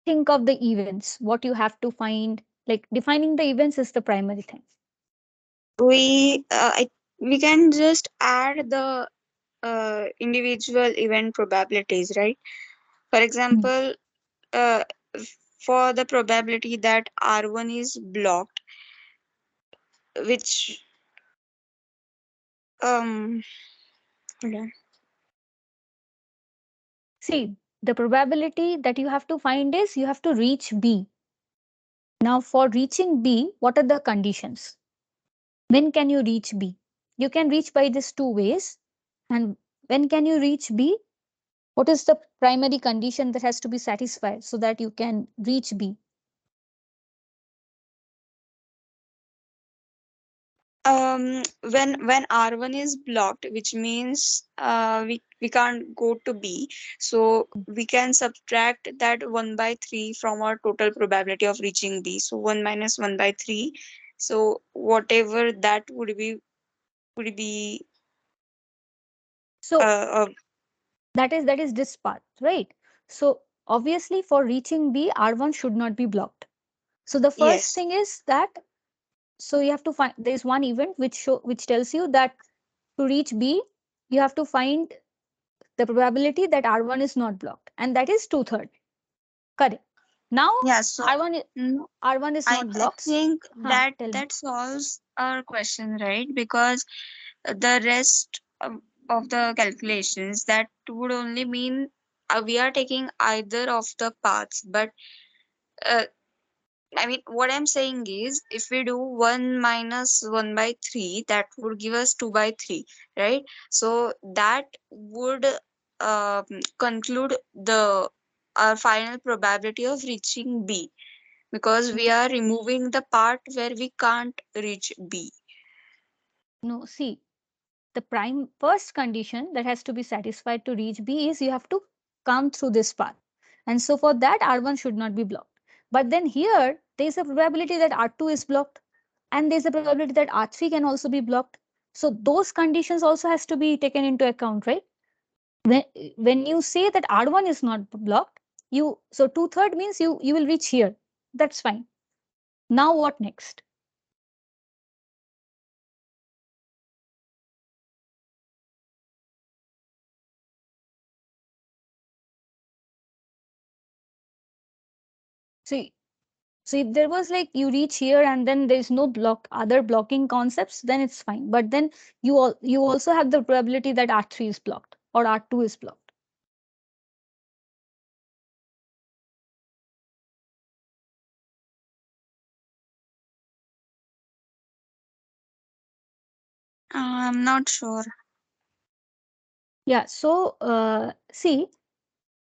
Speaker 1: Think of the events, what you have to find. Like defining the events is the primary thing.
Speaker 2: We can just add the individual event probabilities, right? For
Speaker 1: Mm.
Speaker 2: example, uh, for the probability that R1 is blocked, which um hold on.
Speaker 1: See, the probability that you have to find is you have to reach B. Now, for reaching B, what are the conditions? When can you reach B? You can reach by these two ways. And when can you reach B? What is the primary condition that has to be satisfied so that you can reach B?
Speaker 2: When R1 is blocked, which means we can't go to B, so we can subtract that 1 by 3 from our total probability of reaching B. So 1 minus 1 by 3. So whatever that would be
Speaker 1: So
Speaker 2: uh,
Speaker 1: that is this part, right? So obviously for reaching B, R1 should not be blocked. So the first
Speaker 2: yes.
Speaker 1: thing is that so you have to find there is one event which tells you that to reach B, you have to find the probability that R1 is not blocked, and that is two-third. Correct. Now
Speaker 2: Yeah, so
Speaker 1: R1
Speaker 2: mm,
Speaker 1: R1 is not
Speaker 2: I
Speaker 1: blocked.
Speaker 2: think
Speaker 1: Huh,
Speaker 2: that
Speaker 1: tell me.
Speaker 2: that solves our question, right? Because the rest of the calculations, that would only mean we are taking either of the paths. But uh, I mean, what I'm saying is, if we do 1 minus 1 by 3, that would give us 2 by 3, right? So that would conclude the our final probability of reaching B, because we are removing the part where we can't reach B.
Speaker 1: No, see, the prime first condition that has to be satisfied to reach B is you have to come through this path. And so for that, R1 should not be blocked. But then here, there is a probability that R2 is blocked, and there's a probability that R3 can also be blocked. So those conditions also has to be taken into account, right? When, when you say that R1 is not blocked, you so two-third means you will reach here. That's fine. Now what next? So So if there was like you reach here and then there's no other blocking concepts, then it's fine. But then you also have the probability that R3 is blocked or R2 is blocked.
Speaker 2: I'm not sure.
Speaker 1: Yeah, so see,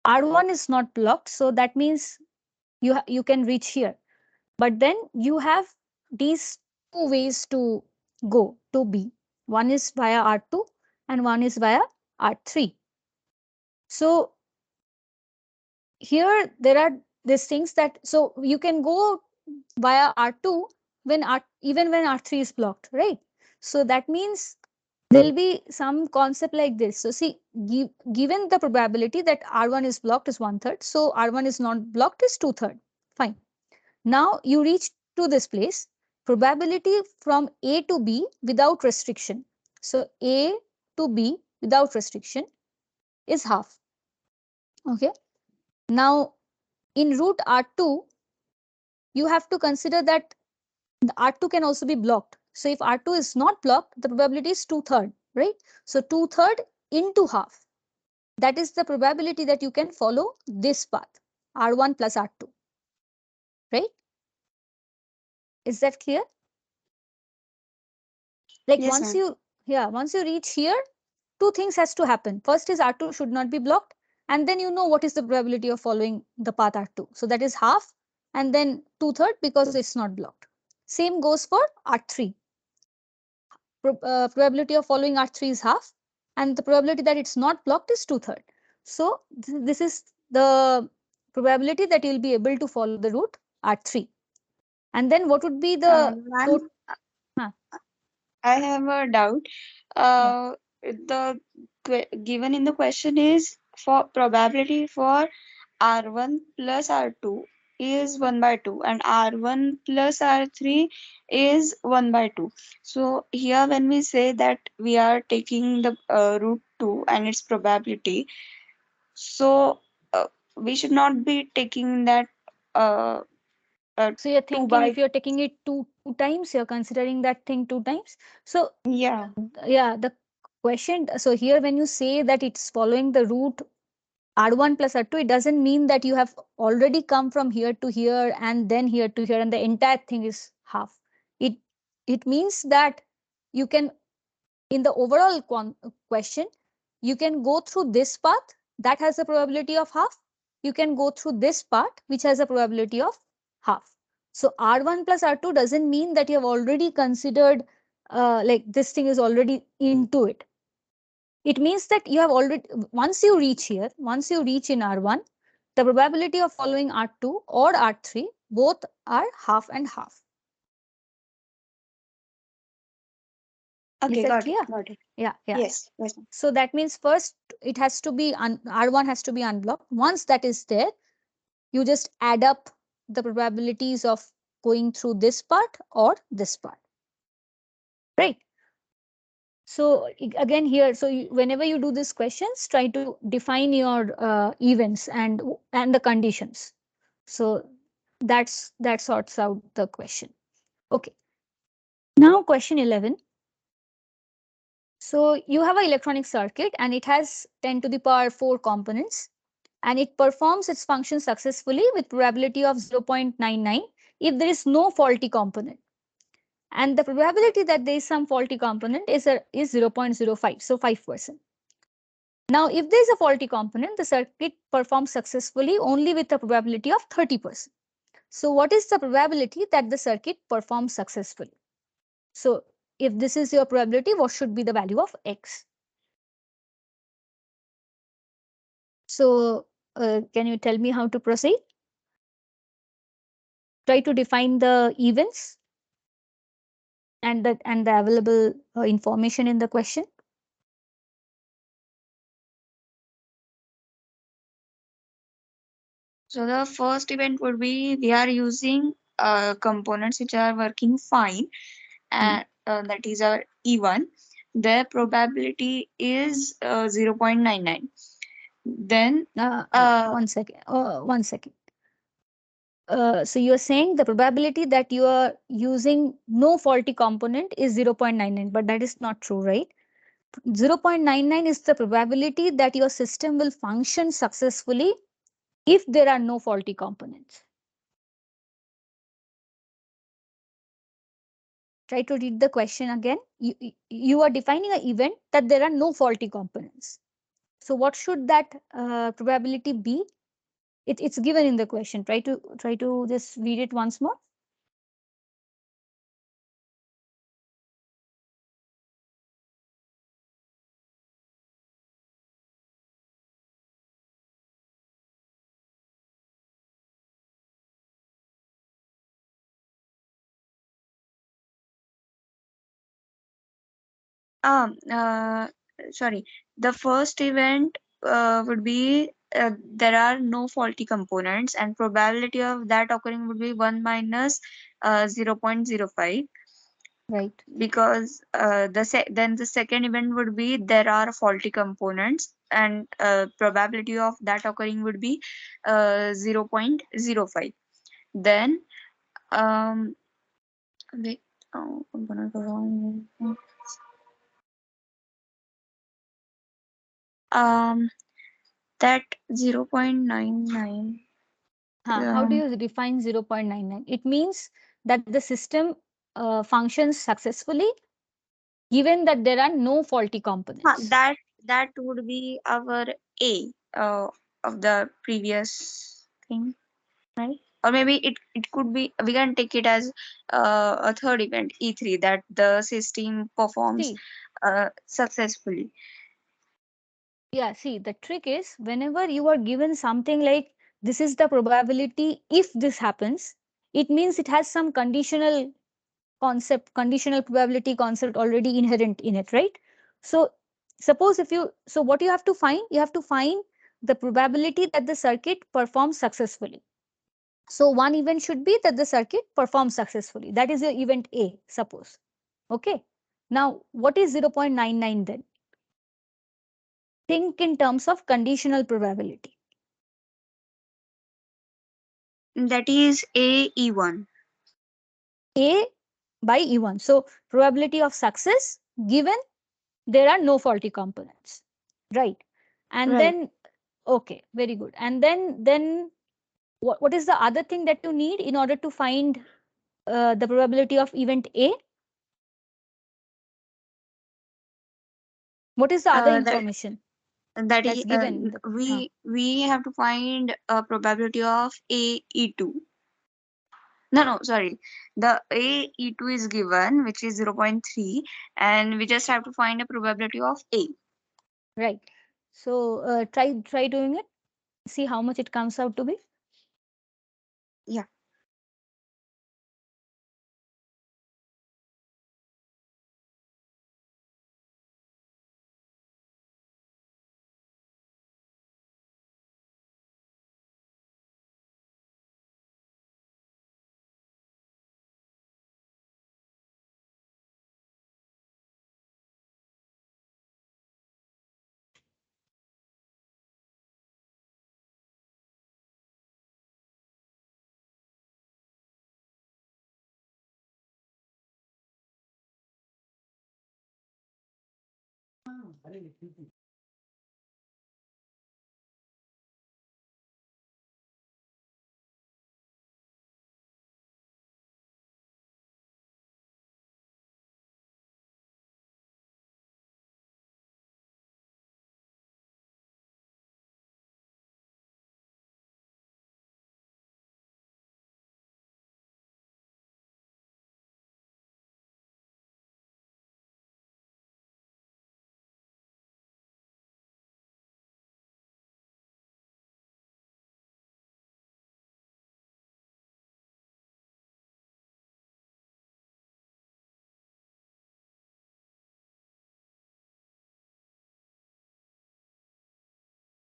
Speaker 1: R1 is not blocked, so that means you can reach here. But then you have these two ways to go to B. One is via R2 and one is via R3. So here there are these things that, so you can go via R2 when even when R3 is blocked, right? So that means there'll be some concept like this. So see, given the probability that R1 is blocked is 1/3, so R1 is not blocked is 2/3. Fine. Now you reach to this place, probability from A to B without restriction. So A to B without restriction is half. Okay. Now in route R2, you have to consider that the R2 can also be blocked. So if R2 is not blocked, the probability is 2/3, right? So 2/3 into half. That is the probability that you can follow this path, R1 plus R2, right? Is that clear? Like
Speaker 2: Yes, ma'am.
Speaker 1: once you reach here, two things has to happen. First is R2 should not be blocked, and then you know what is the probability of following the path R2. So that is half, and then 2/3 because it's not blocked. Same goes for R3. Probability of following R3 is half, and the probability that it's not blocked is 2/3. So this is the probability that you'll be able to follow the route R3. And then what would be the
Speaker 2: Ma'am,
Speaker 1: total? Huh,
Speaker 2: I have a doubt.
Speaker 1: yeah.
Speaker 2: The given in the question is for probability for R1 plus R2 is 1 by 2 and R1 plus R3 is 1 by 2. So here when we say that we are taking the root 2 and its probability, so we should not be taking that uh,
Speaker 1: So you're
Speaker 2: 2
Speaker 1: thinking if
Speaker 2: by,
Speaker 1: you're taking it two times, you're considering that thing two times. So
Speaker 2: yeah.
Speaker 1: yeah, the question. So here when you say that it's following the route R1 plus R2, it doesn't mean that you have already come from here to here and then here to here and the entire thing is half. It it means that you can, in the overall question, you can go through this path that has a probability of half. You can go through this part which has a probability of half. So R1 plus R2 doesn't mean that you have already considered like this thing is already into it. It means that you have already, once you reach here, once you reach in R1, the probability of following R2 or R3 both are half and half. Is
Speaker 2: Okay,
Speaker 1: that
Speaker 2: got it,
Speaker 1: clear?
Speaker 2: got it.
Speaker 1: Yeah, yeah.
Speaker 2: Yes, yes.
Speaker 1: So that means first it has to be R1 has to be unblocked. Once that is there, you just add up the probabilities of going through this part or this part, right? So again here, so whenever you do these questions, try to define your events and the conditions. So that sorts out the question. Okay. Now question 11. So you have an electronic circuit and it has 10 to the power 4 components, and it performs its function successfully with probability of 0.99 if there is no faulty component. And the probability that there is some faulty component is 0.05, so 5%. Now, if there is a faulty component, the circuit performs successfully only with a probability of 30%. So what is the probability that the circuit performs successfully? So if this is your probability, what should be the value of X? So can you tell me how to proceed? Try to define the events and the available information in the question.
Speaker 2: So the first event would be we are using components which are working fine,
Speaker 1: Hmm.
Speaker 2: and that is our E1. Their probability is 0.99. Then, uh,
Speaker 1: One second. One second. So you are saying the probability that you are using no faulty component is 0.99, but that is not true, right? 0.99 is the probability that your system will function successfully if there are no faulty components. Try to read the question again. You are defining an event that there are no faulty components. So what should that probability be? It's given in the question. Try to just read it once more.
Speaker 2: Um, uh, Sorry. The first event would be there are no faulty components, and probability of that occurring would be 1 minus 0.05,
Speaker 1: Right.
Speaker 2: because then the second event would be there are faulty components, and probability of that occurring would be 0.05. Then um wait, oh, I'm gonna go wrong. um that 0.99.
Speaker 1: How do
Speaker 2: um
Speaker 1: you define 0.99? It means that the system functions successfully given that there are no faulty components.
Speaker 2: that that would be our A of the previous thing, right? Or maybe it could be, we can take it as a third event, E3, that the system performs
Speaker 1: See,
Speaker 2: successfully.
Speaker 1: yeah, see, the trick is whenever you are given something like this is the probability if this happens, it means it has some conditional probability concept already inherent in it, right? So suppose if you, so what you have to find the probability that the circuit performs successfully. So one event should be that the circuit performs successfully. That is your event A, suppose. Okay. Now, what is 0.99 then? Think in terms of conditional probability.
Speaker 2: That is A E1.
Speaker 1: A by E1. So probability of success given there are no faulty components. Right. And
Speaker 2: Right.
Speaker 1: then, okay, very good. And then what is the other thing that you need in order to find the probability of event A? What is the other
Speaker 2: That
Speaker 1: information
Speaker 2: that
Speaker 1: that's
Speaker 2: is,
Speaker 1: given in the
Speaker 2: we have to find a probability of A E2. No, no, sorry. The A E2 is given, which is 0.3, and we just have to find a probability of A.
Speaker 1: right? So try doing it. See how much it comes out to be.
Speaker 2: Yeah.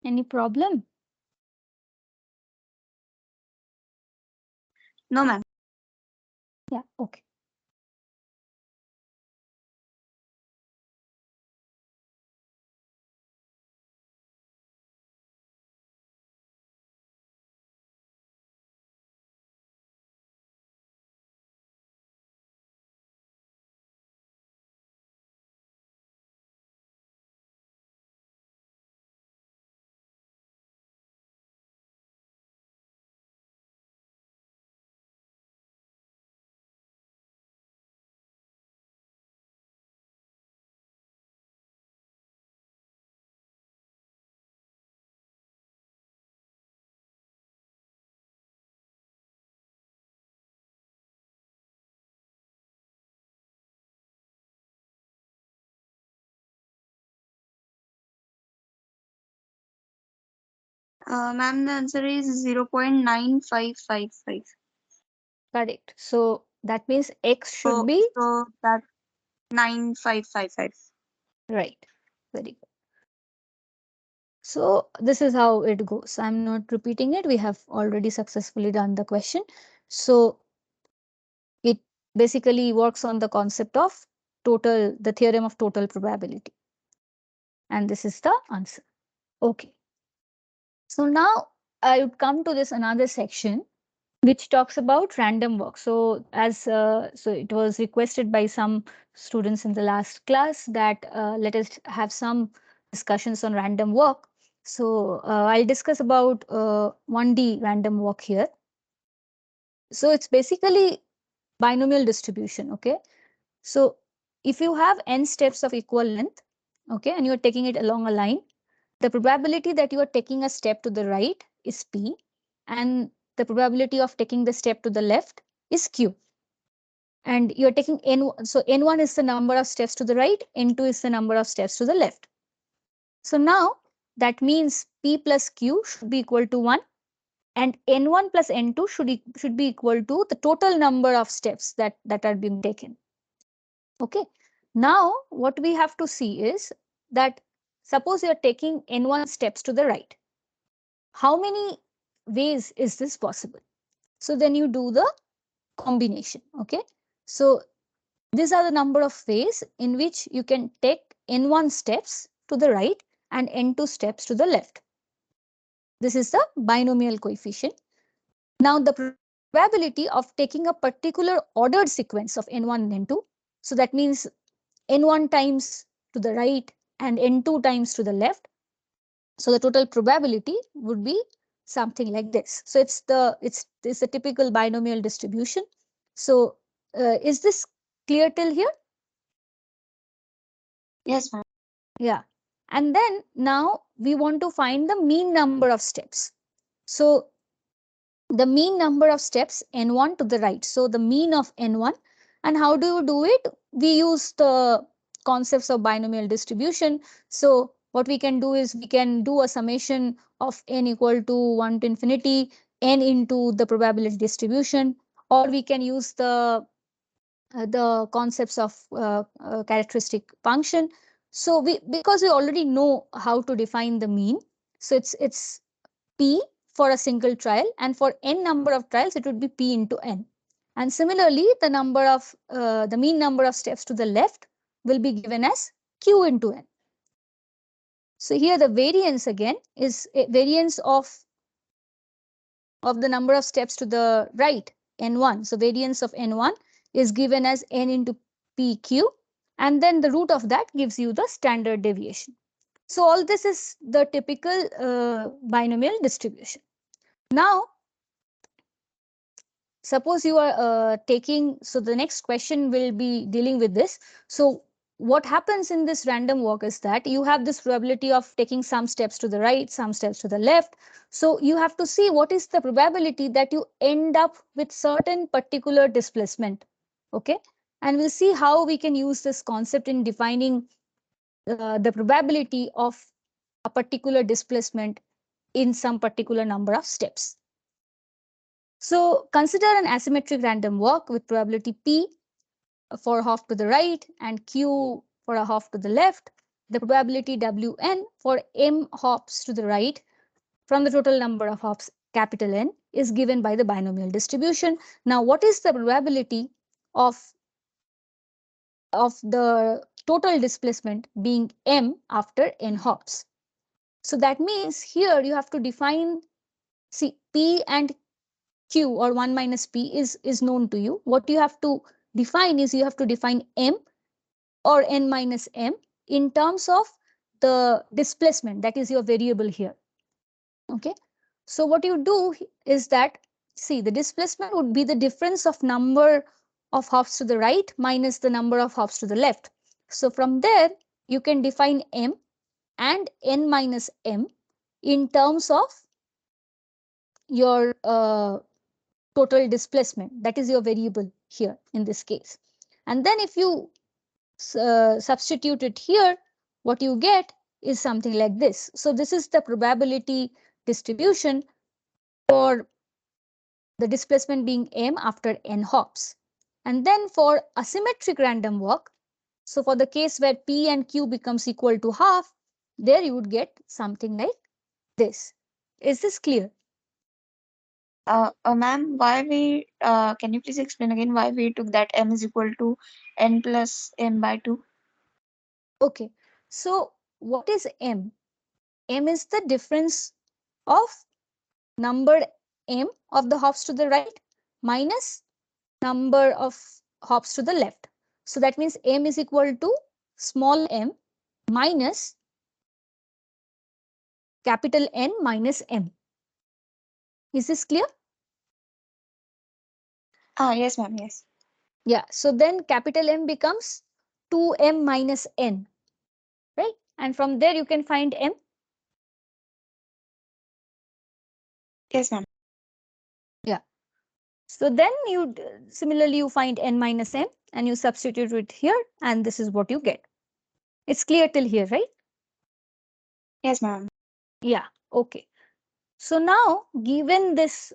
Speaker 1: Any problem?
Speaker 2: No, ma'am.
Speaker 1: Yeah. Okay.
Speaker 2: Ma'am, the answer is 0.9555.
Speaker 1: Correct. So that means x should
Speaker 2: So,
Speaker 1: be
Speaker 2: so that 9555.
Speaker 1: right. Very good. So this is how it goes. I'm not repeating it. We have already successfully done the question. So it basically works on the concept of the theorem of total probability. And this is the answer. Okay. So now I would come to this another section which talks about random walk. So so it was requested by some students in the last class that let us have some discussions on random walk. So I'll discuss about 1D random walk here. So it's basically binomial distribution. Okay. So if you have n steps of equal length, okay, and you're taking it along a line, the probability that you are taking a step to the right is p, and the probability of taking the step to the left is q. And you're taking n, so n1 is the number of steps to the right, n2 is the number of steps to the left. So now that means p plus q should be equal to 1, and n1 plus n2 should be equal to the total number of steps that are being taken. Okay. Now what we have to see is that suppose you are taking n1 steps to the right. How many ways is this possible? So then you do the combination. Okay. So these are the number of ways in which you can take n1 steps to the right and n2 steps to the left. This is the binomial coefficient. Now the probability of taking a particular ordered sequence of n1 and n2, so that means n1 times to the right and n2 times to the left. So the total probability would be something like this. So it's a typical binomial distribution. So is this clear till here?
Speaker 2: Yes, ma'am.
Speaker 1: Yeah. And then now we want to find the mean number of steps. So the mean number of steps n1 to the right. So the mean of n1. And how do you do it? We use the concepts of binomial distribution. So what we can do is we can do a summation of n equal to 1 to infinity n into the probability distribution, or we can use the concepts of characteristic function. So we, because we already know how to define the mean, so it's p for a single trial, and for n number of trials it would be p into n. And similarly, the mean number of steps to the left will be given as q into n. So here the variance again is a variance of the number of steps to the right, n1. So variance of n1 is given as n into pq, and then the root of that gives you the standard deviation. So all this is the typical binomial distribution. Now suppose you are taking, so the next question will be dealing with this. So what happens in this random walk is that you have this probability of taking some steps to the right, some steps to the left. So you have to see what is the probability that you end up with certain particular displacement. Okay. And we'll see how we can use this concept in defining the probability of a particular displacement in some particular number of steps. So consider an asymmetric random walk with probability p for a half to the right and q for a half to the left. The probability wn for m hops to the right from the total number of hops capital N is given by the binomial distribution. Now what is the probability of the total displacement being m after n hops? So that means here you have to define, see, p and q or 1 minus p is known to you. What you have to define is you have to define m or n minus m in terms of the displacement, that is your variable here. Okay. So what you do is that, see, the displacement would be the difference of number of hops to the right minus the number of hops to the left. So from there you can define m and n minus m in terms of your total displacement, that is your variable here in this case. And then if you substitute it here, what you get is something like this. So this is the probability distribution for the displacement being m after n hops. And then for asymmetric random walk, so for the case where p and q becomes equal to half, there you would get something like this. Is this clear?
Speaker 2: Ma'am, why we can you please explain again why we took that m is equal to n plus m by 2?
Speaker 1: Okay. So what is m? M is the difference of number m of the hops to the right minus number of hops to the left. So that means m is equal to small m minus capital N minus m. Is this clear?
Speaker 2: Ah, yes, ma'am, yes.
Speaker 1: Yeah. So then capital M becomes 2m minus n, right? And from there you can find m.
Speaker 2: Yes, ma'am.
Speaker 1: Yeah. So then you similarly you find n minus m and you substitute it here and this is what you get. It's clear till here, right?
Speaker 2: Yes, ma'am.
Speaker 1: Yeah. Okay. So now given this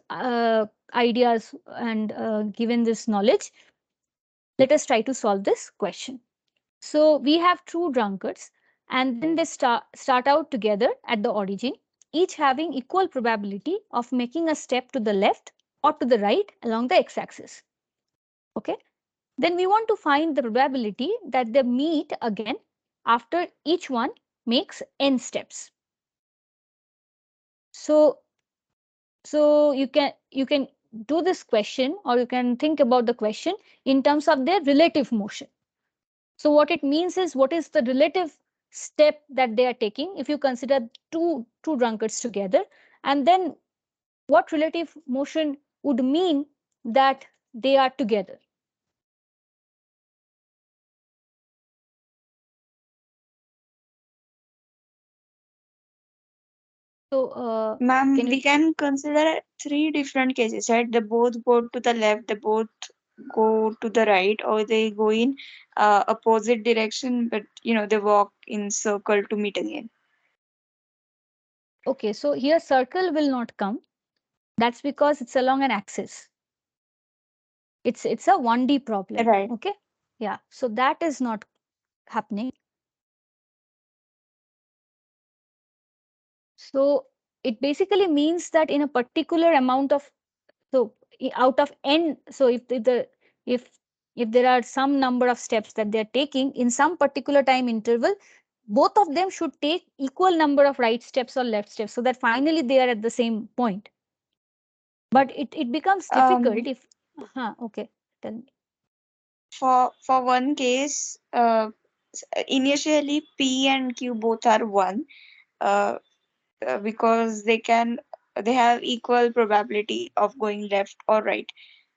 Speaker 1: ideas and given this knowledge, let us try to solve this question. So we have two drunkards and then they start out together at the origin, each having equal probability of making a step to the left or to the right along the x-axis. Okay. Then we want to find the probability that they meet again after each one makes n steps. So you can do this question or you can think about the question in terms of their relative motion. So what it means is what is the relative step that they are taking if you consider two drunkards together, and then what relative motion would mean that they are together. So
Speaker 2: Ma'am,
Speaker 1: can you
Speaker 2: we can consider three different cases, right? They both go to the left, they both go to the right, or they go in opposite direction, but they walk in circle to meet again.
Speaker 1: okay, so here circle will not come. That's because it's along an axis. It's a 1D problem.
Speaker 2: Right.
Speaker 1: Okay. Yeah. So that is not happening. So it basically means that in a particular amount of, so out of n, so if if there are some number of steps that they are taking in some particular time interval, both of them should take equal number of right steps or left steps so that finally they are at the same point. But it becomes difficult
Speaker 2: Um,
Speaker 1: if, okay, tell me.
Speaker 2: for one case, initially P and Q both are one, uh, because they have equal probability of going left or right.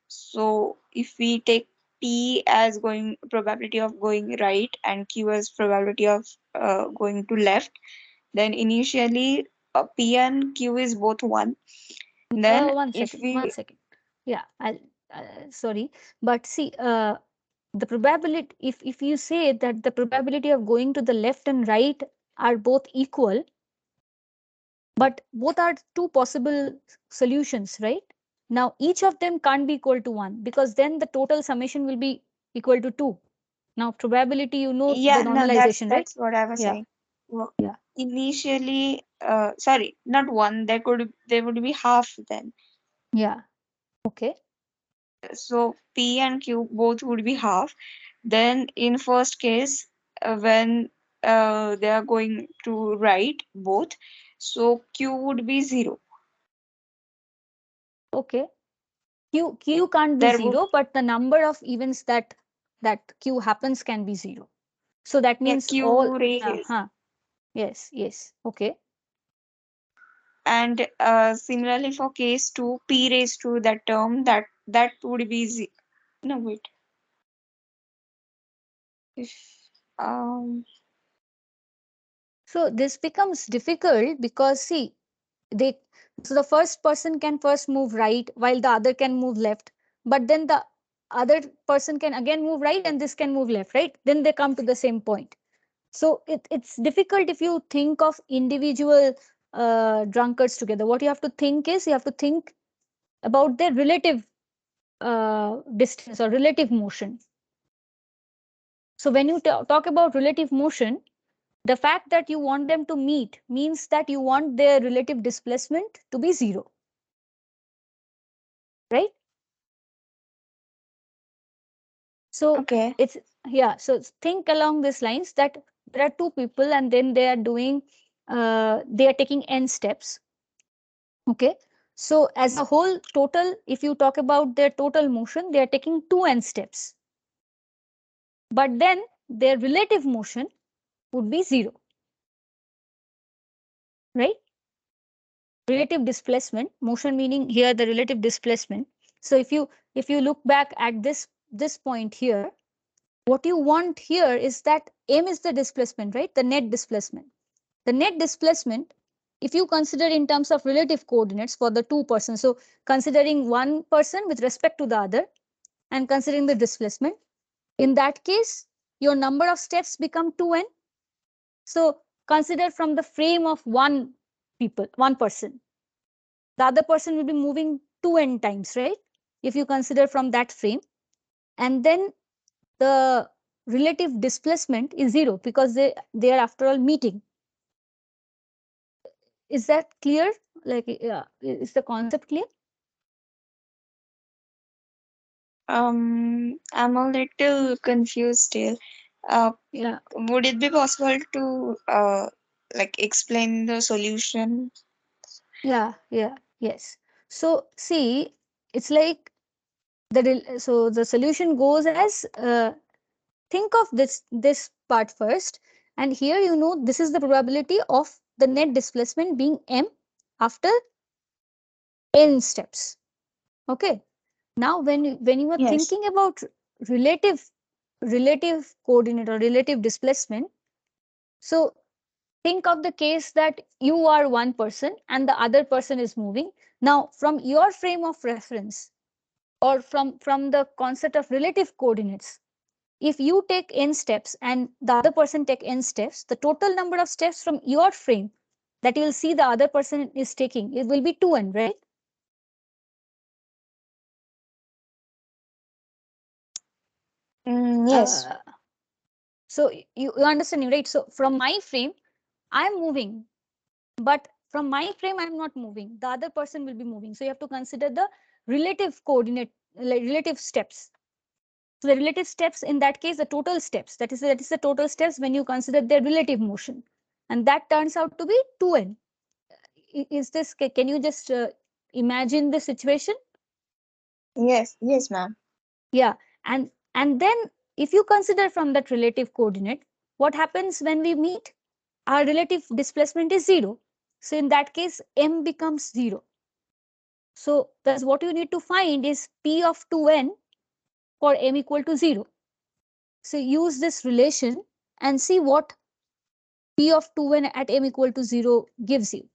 Speaker 2: So if we take P as going probability of going right and Q as probability of going to left, then initially P and Q is both one. Then
Speaker 1: One
Speaker 2: if
Speaker 1: second, one
Speaker 2: we
Speaker 1: second. Yeah, I'll, sorry, but see, the probability, if you say that the probability of going to the left and right are both equal, but both are two possible solutions, right? Now, each of them can't be equal to 1 because then the total summation will be equal to 2. Now, probability, you know the
Speaker 2: yeah, no, that's
Speaker 1: normalization, right?
Speaker 2: that's what I was
Speaker 1: Yeah,
Speaker 2: saying. Well,
Speaker 1: yeah,
Speaker 2: initially, sorry, not one. There would be half then.
Speaker 1: yeah. Okay.
Speaker 2: So P and Q both would be half. Then in first case, when they are going to right both, so Q would be 0.
Speaker 1: Okay. Q can't be
Speaker 2: There would
Speaker 1: 0, but the number of events that Q happens can be 0. So that
Speaker 2: be a
Speaker 1: means all,
Speaker 2: Q raised.
Speaker 1: yes, yes. Okay.
Speaker 2: And similarly for case 2, P raised to that term, that would be no, wait. If
Speaker 1: So this becomes difficult because see, they so the first person can first move right while the other can move left, but then the other person can again move right and this can move left, right? Then they come to the same point. So it's difficult if you think of individual drunkards together, what you have to think is you have to think about their relative distance or relative motion. So when you talk about relative motion, the fact that you want them to meet means that you want their relative displacement to be zero, right? So
Speaker 2: Okay.
Speaker 1: it's, yeah, so think along these lines that there are two people and then they are doing they are taking n steps. Okay, so as a whole total, if you talk about their total motion, they are taking 2n steps, but then their relative motion would be zero, right? Relative displacement, motion meaning here the relative displacement. So if you look back at this point here, what you want here is that m is the displacement, right? The net displacement. The net displacement, if you consider in terms of relative coordinates for the two persons, so considering one person with respect to the other and considering the displacement, in that case, your number of steps become 2n. So consider from the frame of one person. The other person will be moving 2n times, right? If you consider from that frame. And then the relative displacement is zero because they are after all meeting. Is that clear? Like, yeah, is the concept clear?
Speaker 2: I'm a little confused still. Uh,
Speaker 1: Yeah,
Speaker 2: would it be possible to like explain the solution?
Speaker 1: yeah, yes. So see, it's like so the solution goes as think of this part first, and here this is the probability of the net displacement being m after n steps. Okay. Now when you are
Speaker 2: Yes.
Speaker 1: thinking about relative relative coordinate or relative displacement, so think of the case that you are one person and the other person is moving. Now from your frame of reference or from the concept of relative coordinates, if you take n steps and the other person take n steps, the total number of steps from your frame that you will see the other person is taking, it will be 2n, right?
Speaker 2: Yes.
Speaker 1: uh, so you understand, right? So from my frame I'm moving, but from my frame I'm not moving, the other person will be moving. So you have to consider the relative coordinate, like relative steps. So the relative steps in that case, the total steps, that is the total steps when you consider their relative motion, and that turns out to be 2n. Is this, can you just imagine the situation?
Speaker 2: Yes. Yes, ma'am.
Speaker 1: Yeah, and then if you consider from that relative coordinate, what happens when we meet? Our relative displacement is zero. So in that case, m becomes zero. So thus what you need to find is p of 2n for m equal to 0. So use this relation and see what p of 2n at m equal to 0 gives you.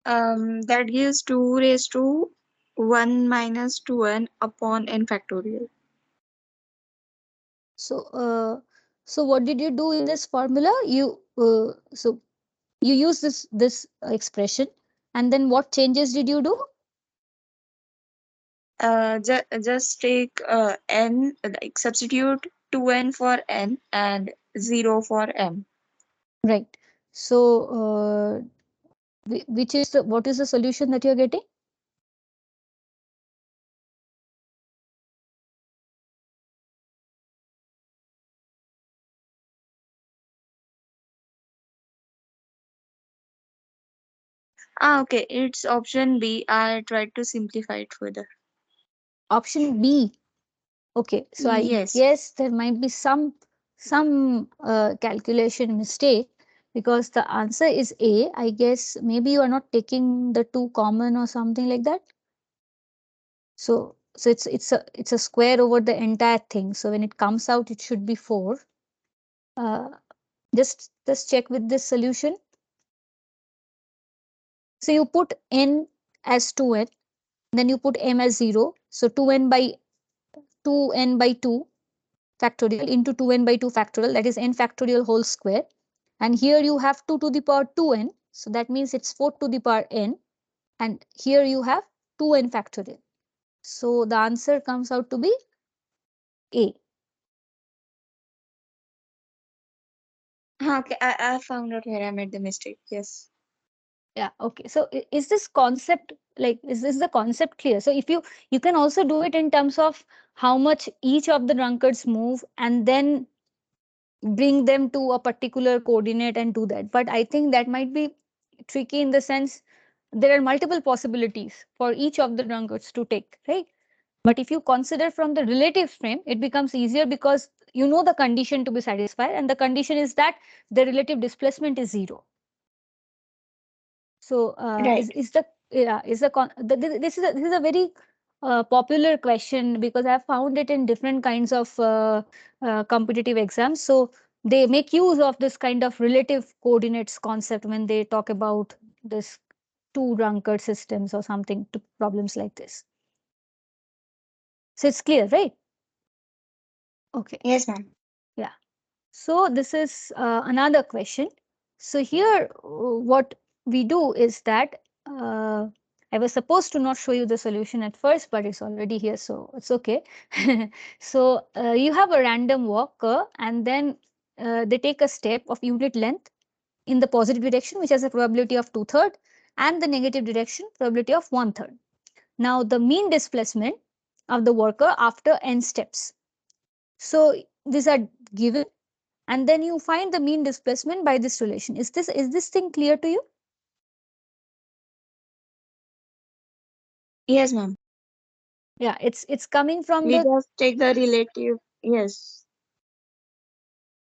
Speaker 2: That gives 2 raised to 1 minus 2n upon n factorial.
Speaker 1: So so what did you do in this formula? You use this expression, and then what changes did you do?
Speaker 2: Just take n, like substitute 2n for n and 0 for m.
Speaker 1: Right. So which is what is the solution that you're getting?
Speaker 2: Okay, it's option B. I tried to simplify it further.
Speaker 1: Option B. Okay, so I
Speaker 2: Yes.
Speaker 1: guess there might be some calculation mistake because the answer is A. I guess maybe you are not taking the two common or something like that. So it's a square over the entire thing. So when it comes out, it should be 4. Uh, just check with this solution. So you put n as 2n, then you put m as 0. So 2n by 2 factorial into 2n by 2 factorial, that is n factorial whole square. And here you have 2 to the power 2n. So that means it's 4 to the power n. And here you have 2n factorial. So the answer comes out to be A.
Speaker 2: Okay, I found out where I made the mistake. Yes.
Speaker 1: Yeah, okay. So is this concept, like, is this the concept clear? So if you can also do it in terms of how much each of the drunkards move and then bring them to a particular coordinate and do that. But I think that might be tricky in the sense there are multiple possibilities for each of the drunkards to take, right? But if you consider from the relative frame, it becomes easier because you know the condition to be satisfied, and the condition is that the relative displacement is 0. So
Speaker 2: Right.
Speaker 1: is the yeah is the, con- the this is a very popular question because I have found it in different kinds of competitive exams. So they make use of this kind of relative coordinates concept when they talk about this two drunkard systems or something to problems like this. So it's clear, right? Okay.
Speaker 2: Yes, ma'am.
Speaker 1: Yeah. So this is another question. So here, what we do is that I was supposed to not show you the solution at first, but it's already here, so it's okay. So you have a random walker, and then they take a step of unit length in the positive direction, which has a probability of 2/3, and the negative direction, probability of 1/3. Now the mean displacement of the worker after n steps. So these are given, and then you find the mean displacement by this relation. Is this thing clear to you?
Speaker 2: Yes, ma'am.
Speaker 1: Yeah, it's coming from
Speaker 2: We
Speaker 1: the,
Speaker 2: just take the relative. Yes.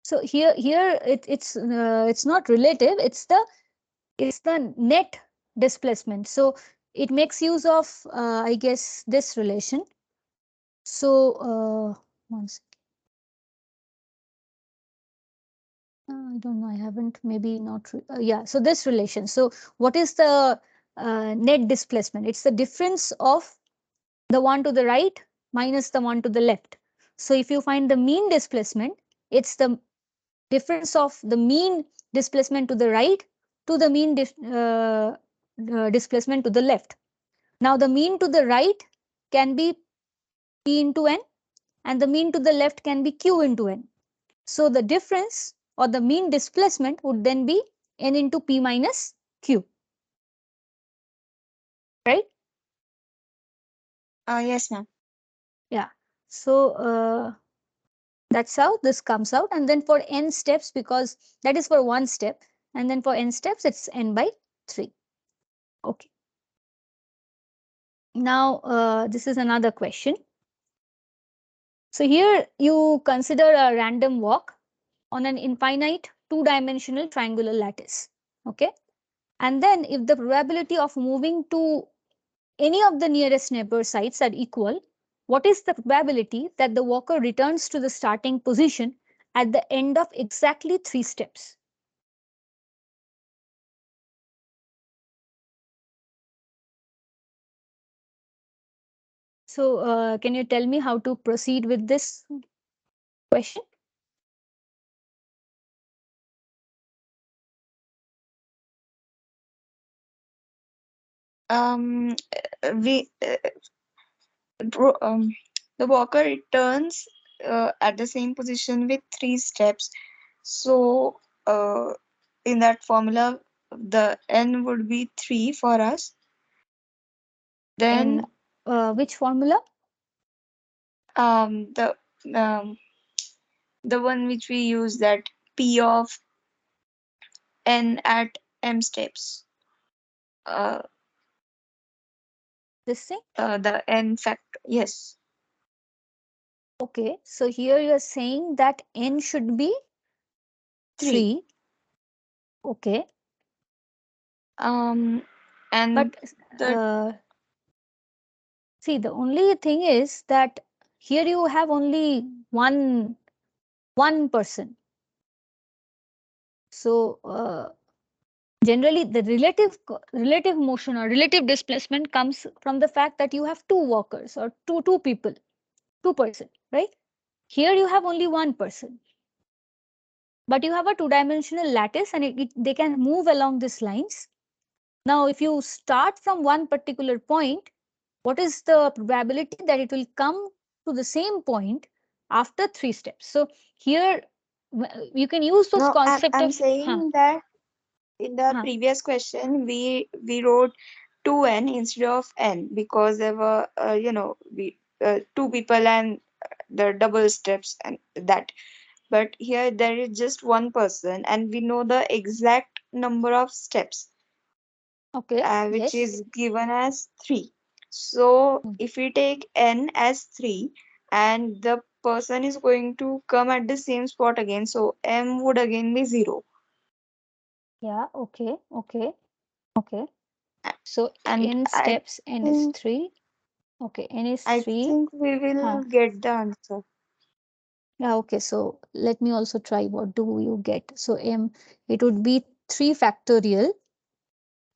Speaker 1: so here it's not relative, it's the net displacement. So it makes use of I guess this relation. So one second. I don't know, I haven't, maybe not yeah, so this relation. So what is the net displacement? It's the difference of the one to the right minus the one to the left. So if you find the mean displacement, it's the difference of the mean displacement to the right to the mean displacement to the left. Now the mean to the right can be p into n, and the mean to the left can be q into n. So the difference or the mean displacement would then be n into p minus q, right?
Speaker 2: Yes, ma'am.
Speaker 1: Yeah. So that's how this comes out. And then for n steps, because that is for one step, and then for n steps, it's n by 3. Okay. Now, this is another question. So here you consider a random walk on an infinite two-dimensional triangular lattice. Okay. And then if the probability of moving to any of the nearest neighbor sites are equal, what is the probability that the walker returns to the starting position at the end of exactly 3 steps? So, can you tell me how to proceed with this question?
Speaker 2: Um, we bro- the walker returns at the same position with 3 steps. So, in that formula, the n would be 3 for us. Then,
Speaker 1: And which formula?
Speaker 2: um, the um, the one which we use, that p of n at m steps. uh,
Speaker 1: This thing?
Speaker 2: the n factor. Yes.
Speaker 1: Okay, so here you are saying that n should be
Speaker 2: 3.
Speaker 1: 3. Okay,
Speaker 2: Um, and
Speaker 1: but
Speaker 2: the
Speaker 1: uh, see, the only thing is that here you have only one person. So generally, the relative motion or relative displacement comes from the fact that you have two walkers or two people, two-person, right? Here you have only one person, but you have a two-dimensional lattice, and they can move along these lines. Now, if you start from one particular point, what is the probability that it will come to the same point after 3 steps? So here you can use those
Speaker 2: no,
Speaker 1: concept
Speaker 2: I'm
Speaker 1: of
Speaker 2: saying that in the
Speaker 1: huh,
Speaker 2: previous question we wrote 2n instead of n because there were we two people and the double steps and that. But here there is just one person and we know the exact number of steps,
Speaker 1: okay,
Speaker 2: which
Speaker 1: yes.
Speaker 2: is given as 3. So
Speaker 1: Hmm.
Speaker 2: if we take n as 3 and the person is going to come at the same spot again, so m would again be 0.
Speaker 1: Yeah, okay, okay, okay. So
Speaker 2: And
Speaker 1: n steps, n is
Speaker 2: think
Speaker 1: 3. Okay, n is
Speaker 2: I
Speaker 1: 3.
Speaker 2: think we
Speaker 1: Huh.
Speaker 2: will get the answer.
Speaker 1: Yeah, okay. So let me also try. What do you get? So it would be 3 factorial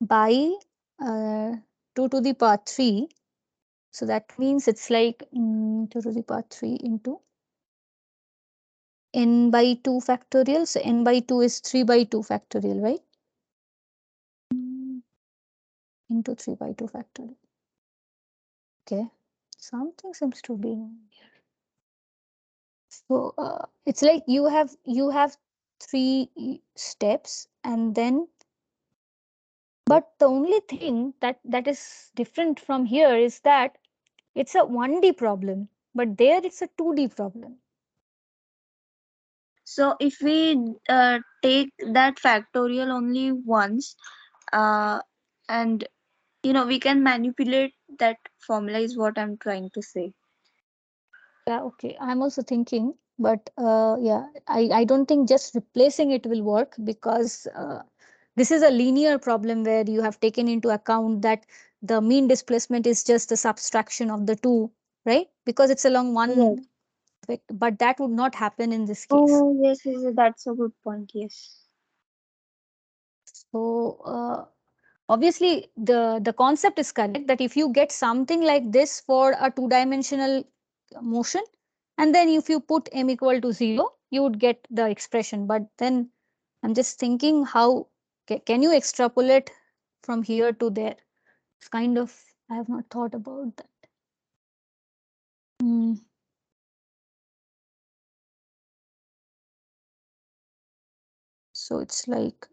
Speaker 1: by uh, 2 to the power 3. So that means it's like 2 to the power 3 into n by 2 factorial. So n by 2 is 3 by 2 factorial, right? Mm, into 3 by 2 factorial. Okay. Something seems to be wrong here. So it's like you have 3 steps, and then but the only thing that is different from here is that it's a 1D problem, but there it's a 2D problem.
Speaker 2: So if we take that factorial only once, uh, and we can manipulate that formula is what I'm trying to say.
Speaker 1: Yeah, okay. I'm also thinking, but yeah, I don't think just replacing it will work because this is a linear problem where you have taken into account that the mean displacement is just the subtraction of the two, right? Because it's along
Speaker 2: Yes.
Speaker 1: one vector, but that would not happen in this case.
Speaker 2: Oh, yes, yes, yes, that's a good point. Yes.
Speaker 1: So obviously the concept is correct that if you get something like this for a two-dimensional motion, and then if you put m equal to 0, you would get the expression. But then I'm just thinking how can you extrapolate from here to there? It's kind of, I have not thought about that. Hmm. So it's like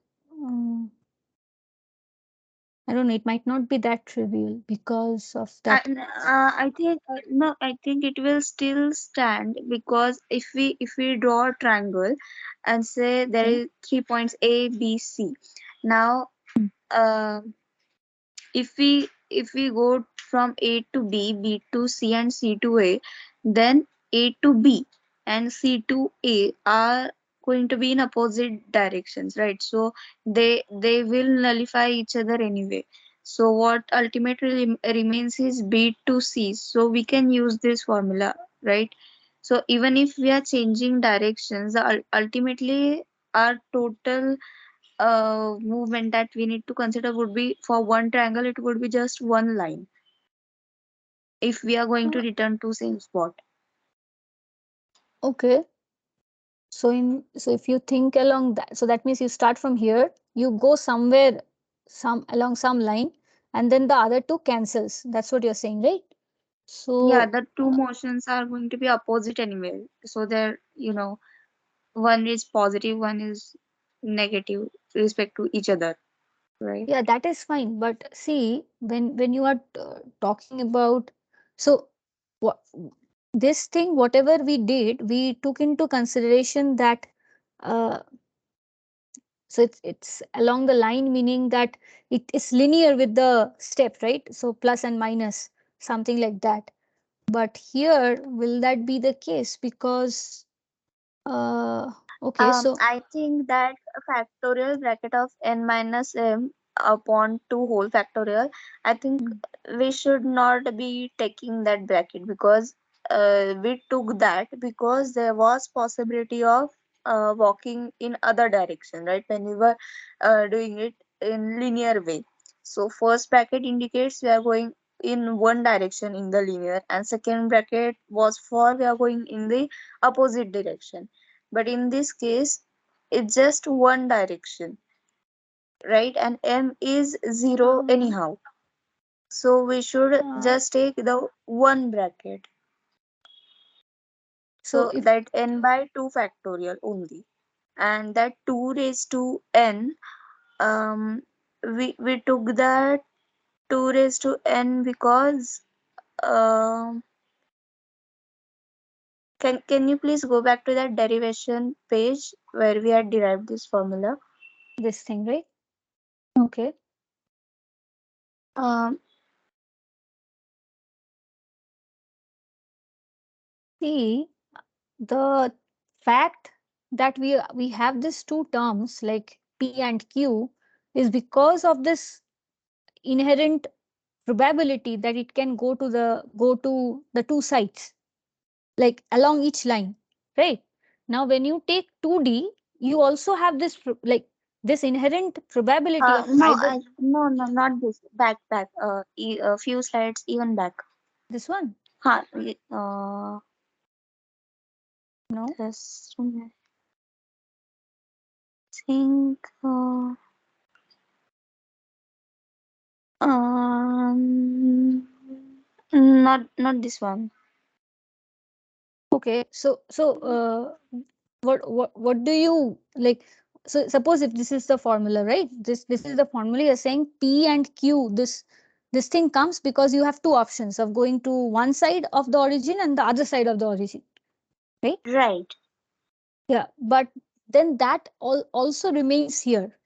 Speaker 1: I don't know, it might not be that trivial because of that.
Speaker 2: I think no, I think it will still stand because if we draw a triangle and say there
Speaker 1: Okay.
Speaker 2: is 3 points A, B, C. Now,
Speaker 1: Hmm.
Speaker 2: uh, if we go from A to B, B to C, and C to A, then A to B and C to A are going to be in opposite directions, right? So they will nullify each other anyway. So what ultimately remains is B to C. So we can use this formula, right? So even if we are changing directions, ultimately our total movement that we need to consider would be for one triangle it would be just one line if we are going to
Speaker 1: Uh,
Speaker 2: return to same spot.
Speaker 1: okay. So if you think along that, so that means you start from here, you go somewhere, some along some line, and then the other two cancels. That's what you're saying, right?
Speaker 2: Yeah,
Speaker 1: So
Speaker 2: the two motions are going to be opposite anyway, so they're one is positive, one is negative with respect to each other, right?
Speaker 1: yeah, that is fine. But see, when you are talking about, so what this thing, whatever we did, we took into consideration that. Uh, So it's along the line, meaning that it is linear with the step, right? So plus and minus, something like that. But here, will that be the case? Because okay, so
Speaker 4: I think that a factorial bracket of n minus m upon 2 whole factorial, I think
Speaker 1: mm,
Speaker 4: we should not be taking that bracket, because we took that because there was possibility of walking in other direction, right? When we were doing it in linear way. So first bracket indicates we are going in one direction in the linear, and second bracket was for we are going in the opposite direction. But in this case, it's just one direction, right? And m is 0
Speaker 1: uh,
Speaker 4: anyhow. So we should
Speaker 1: uh,
Speaker 4: just take the one bracket.
Speaker 1: so
Speaker 4: So
Speaker 1: if
Speaker 4: that n by 2 factorial only. And that 2 raised to n, we took that 2 raised to n because, um can you please go back to that derivation page where we had derived this formula?
Speaker 1: this thing, right? Okay.
Speaker 4: Um,
Speaker 1: See, the fact that we have these two terms like P and Q is because of this inherent probability that it can go to the two sides, like along each line, right? Now when you take 2D, you also have this like this inherent probability of
Speaker 4: no,
Speaker 1: either
Speaker 4: no, not this. Back. A few slides even back.
Speaker 1: this one,
Speaker 4: Huh,
Speaker 1: no.
Speaker 4: just think. Um, not this one.
Speaker 1: Okay, what do you like? So suppose if this is the formula, right? This is the formula. You're saying P and Q. This thing comes because you have two options of going to one side of the origin and the other side of the origin, right?
Speaker 4: Right.
Speaker 1: Yeah, but then that also remains here.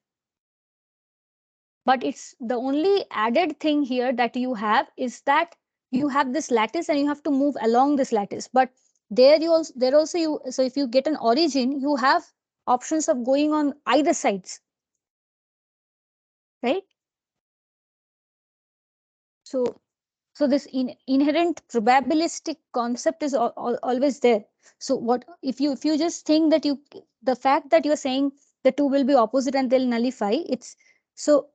Speaker 1: But it's the only added thing here that you have is that you have this lattice and you have to move along this lattice. But there also you, so if you get an origin, you have options of going on either sides, right? So so this inherent probabilistic concept is always there. So what if you just think that you, the fact that you're saying the two will be opposite and they'll nullify, it's so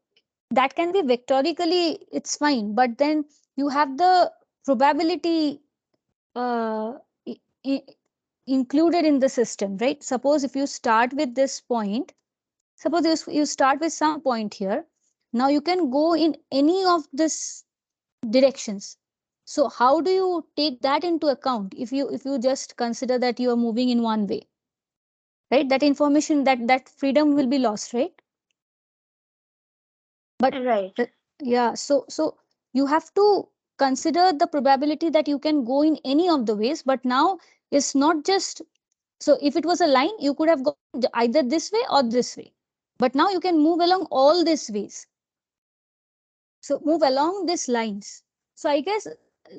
Speaker 1: that can be vectorically, it's fine, but then you have the probability uh, i- i- included in the system, right? Suppose if you start with this point, suppose you start with some point here, now you can go in any of this directions. So how do you take that into account if you just consider that you are moving in one way, right? That information, that freedom will be lost, right? But
Speaker 4: Right.
Speaker 1: yeah, so you have to consider the probability that you can go in any of the ways, but now it's not just, so if it was a line, you could have gone either this way or this way, but now you can move along all these ways. So move along these lines. So I guess,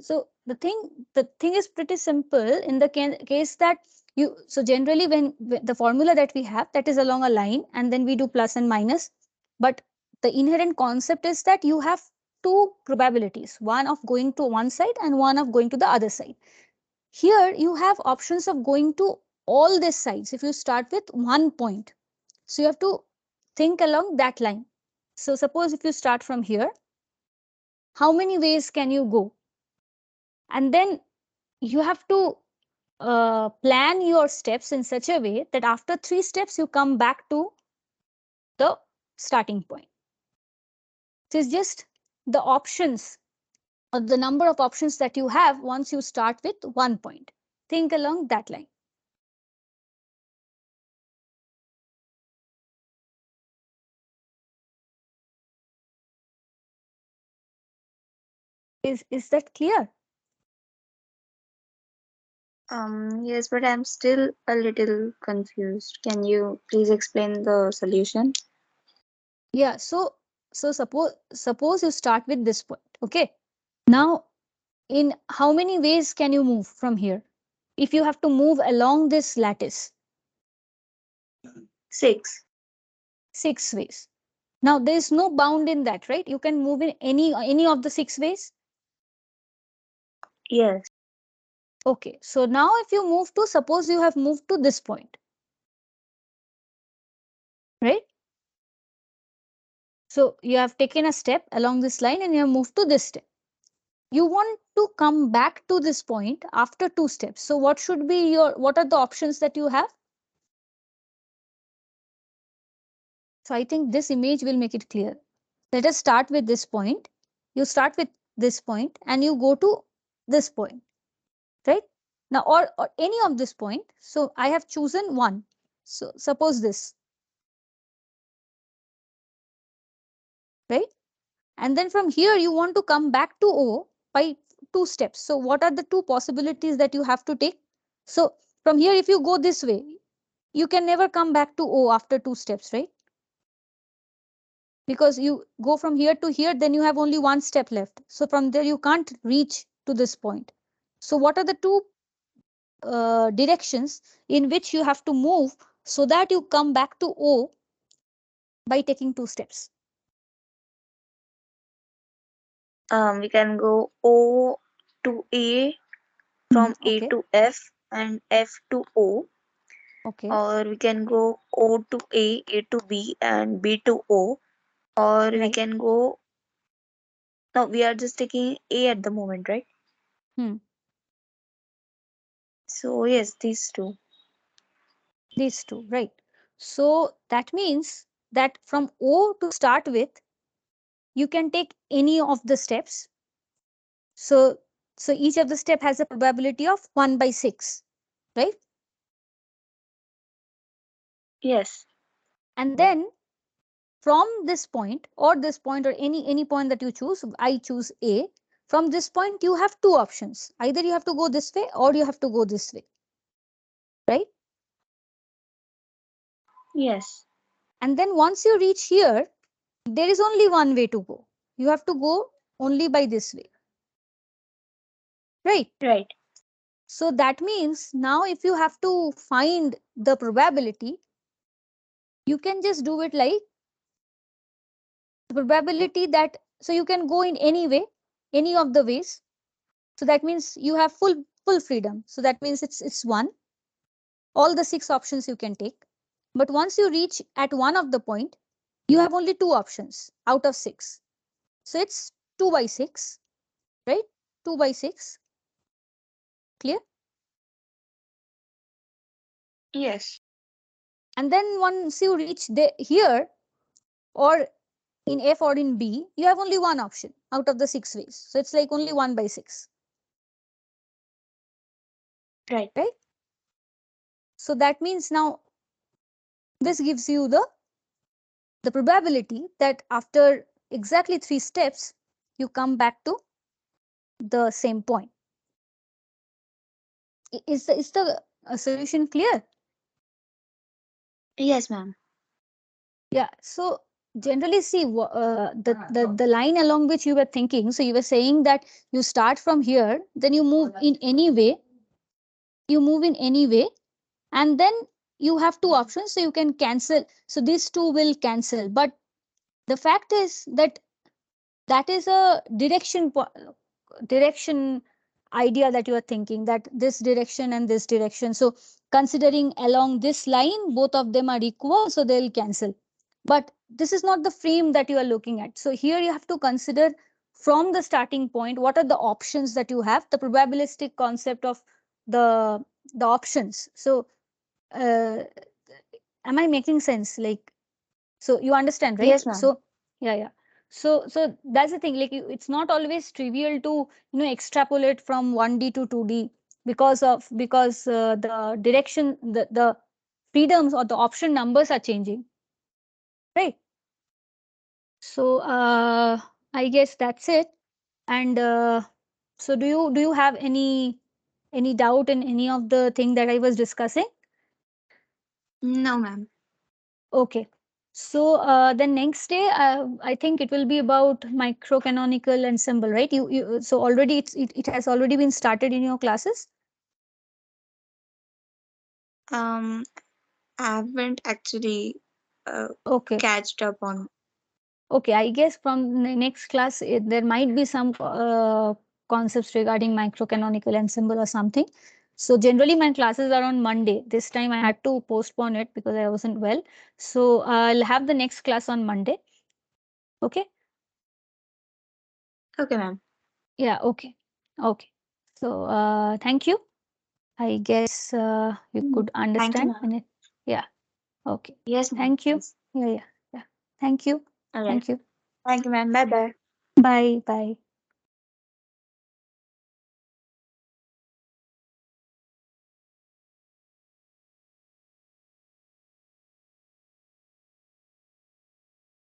Speaker 1: so the thing is pretty simple in the case that you, so generally when the formula that we have, that is along a line and then we do plus and minus, but the inherent concept is that you have two probabilities, one of going to one side and one of going to the other side. Here you have options of going to all these sides if you start with one point. So you have to think along that line. So suppose if you start from here, how many ways can you go? And then you have to plan your steps in such a way that after three steps you come back to the starting point. So it's just the options or the number of options that you have once you start with one point. Think along that line. Is that clear?
Speaker 4: Yes, but I'm still a little confused. Can you please explain the solution?
Speaker 1: Yeah, so suppose you start with this point. Okay. Now, in how many ways can you move from here? If you have to move along this lattice,
Speaker 4: 6.
Speaker 1: 6 ways. Now there is no bound in that, right? You can move in any of the 6 ways.
Speaker 4: Yes.
Speaker 1: Okay. So now if you move to, suppose you have moved to this point, right? So you have taken a step along this line and you have moved to this step. You want to come back to this point after 2 steps. So what are the options that you have? So I think this image will make it clear. Let us start with this point. You start with this point and you go to this point, right? Now, or any of this point. So I have chosen one. So suppose this, right? And then from here, you want to come back to O by 2 steps. So what are the two possibilities that you have to take? So from here, if you go this way, you can never come back to O after 2 steps, right? Because you go from here to here, then you have only 1 step left. So from there, you can't reach to this point. So what are the two directions in which you have to move so that you come back to O by taking 2 steps?
Speaker 4: We can go O to A, from A
Speaker 1: Okay,
Speaker 4: to F, and F to O,
Speaker 1: okay,
Speaker 4: or we can go O to A to B, and B to O, or we
Speaker 1: right.
Speaker 4: can go. No, we are just taking A at the moment, right?
Speaker 1: Hmm.
Speaker 4: So yes, these two.
Speaker 1: These two, right. So that means that from O to start with, you can take any of the steps. So, so each of the step has a probability of 1 by 6, right?
Speaker 4: Yes.
Speaker 1: And then from this point or any point that you choose, I choose A. From this point, you have two options. Either you have to go this way or you have to go this way, right?
Speaker 4: Yes.
Speaker 1: And then once you reach here, there is only one way to go. You have to go only by this way, right?
Speaker 4: Right.
Speaker 1: So that means now if you have to find the probability, you can just do it like the probability that, so you can go in any way, any of the ways. So that means you have full freedom. So that means it's one, all the 6 options you can take. But once you reach at one of the point, you have only 2 options out of 6. So it's 2 by 6, right? 2 by 6, clear?
Speaker 4: Yes.
Speaker 1: And then once you reach here, or in F or in B, you have only one option out of the 6 ways. So it's like only 1 by 6,
Speaker 4: Right.
Speaker 1: right? So that means now this gives you the probability that after exactly 3 steps, you come back to the same point. Is the solution clear?
Speaker 4: Yes, ma'am.
Speaker 1: Yeah. So generally, see the line along which you were thinking. So you were saying that you start from here, then you move in any way, you move in any way, and then you have two options. So you can cancel. So these two will cancel. But the fact is that that is a direction idea that you are thinking, that this direction and this direction. So considering along this line, both of them are equal, so they'll cancel. But this is not the frame that you are looking at. So here you have to consider from the starting point, what are the options that you have, the probabilistic concept of the the options. So uh, am I making sense? Like, so you understand, right?
Speaker 4: Yes, ma'am.
Speaker 1: So yeah, yeah. So that's the thing. Like, it's not always trivial to extrapolate from 1D to 2D because the direction, the freedoms or the option numbers are changing, right? So I guess that's it. And so do you have any doubt in any of the thing that I was discussing?
Speaker 4: No, ma'am.
Speaker 1: Okay. So the next day, I think it will be about microcanonical ensemble, right? So already it has already been started in your classes.
Speaker 2: Um, I haven't actually uh,
Speaker 1: Okay.
Speaker 2: catched up on.
Speaker 1: Okay, I guess from the next class there might be some concepts regarding microcanonical ensemble or something. So generally my classes are on Monday. This time I had to postpone it because I wasn't well. So I'll have the next class on Monday. Okay.
Speaker 2: Okay, ma'am.
Speaker 1: Yeah. Okay. Okay. So thank you. I guess you could
Speaker 2: Thank you,
Speaker 1: understand.
Speaker 2: ma'am.
Speaker 1: Yeah. Okay.
Speaker 2: Yes, ma'am.
Speaker 1: Thank you.
Speaker 2: Yes.
Speaker 1: Yeah. Yeah. Yeah. Thank you.
Speaker 2: All right.
Speaker 1: Thank you.
Speaker 2: Thank you, ma'am. Bye bye.
Speaker 1: Bye. Bye.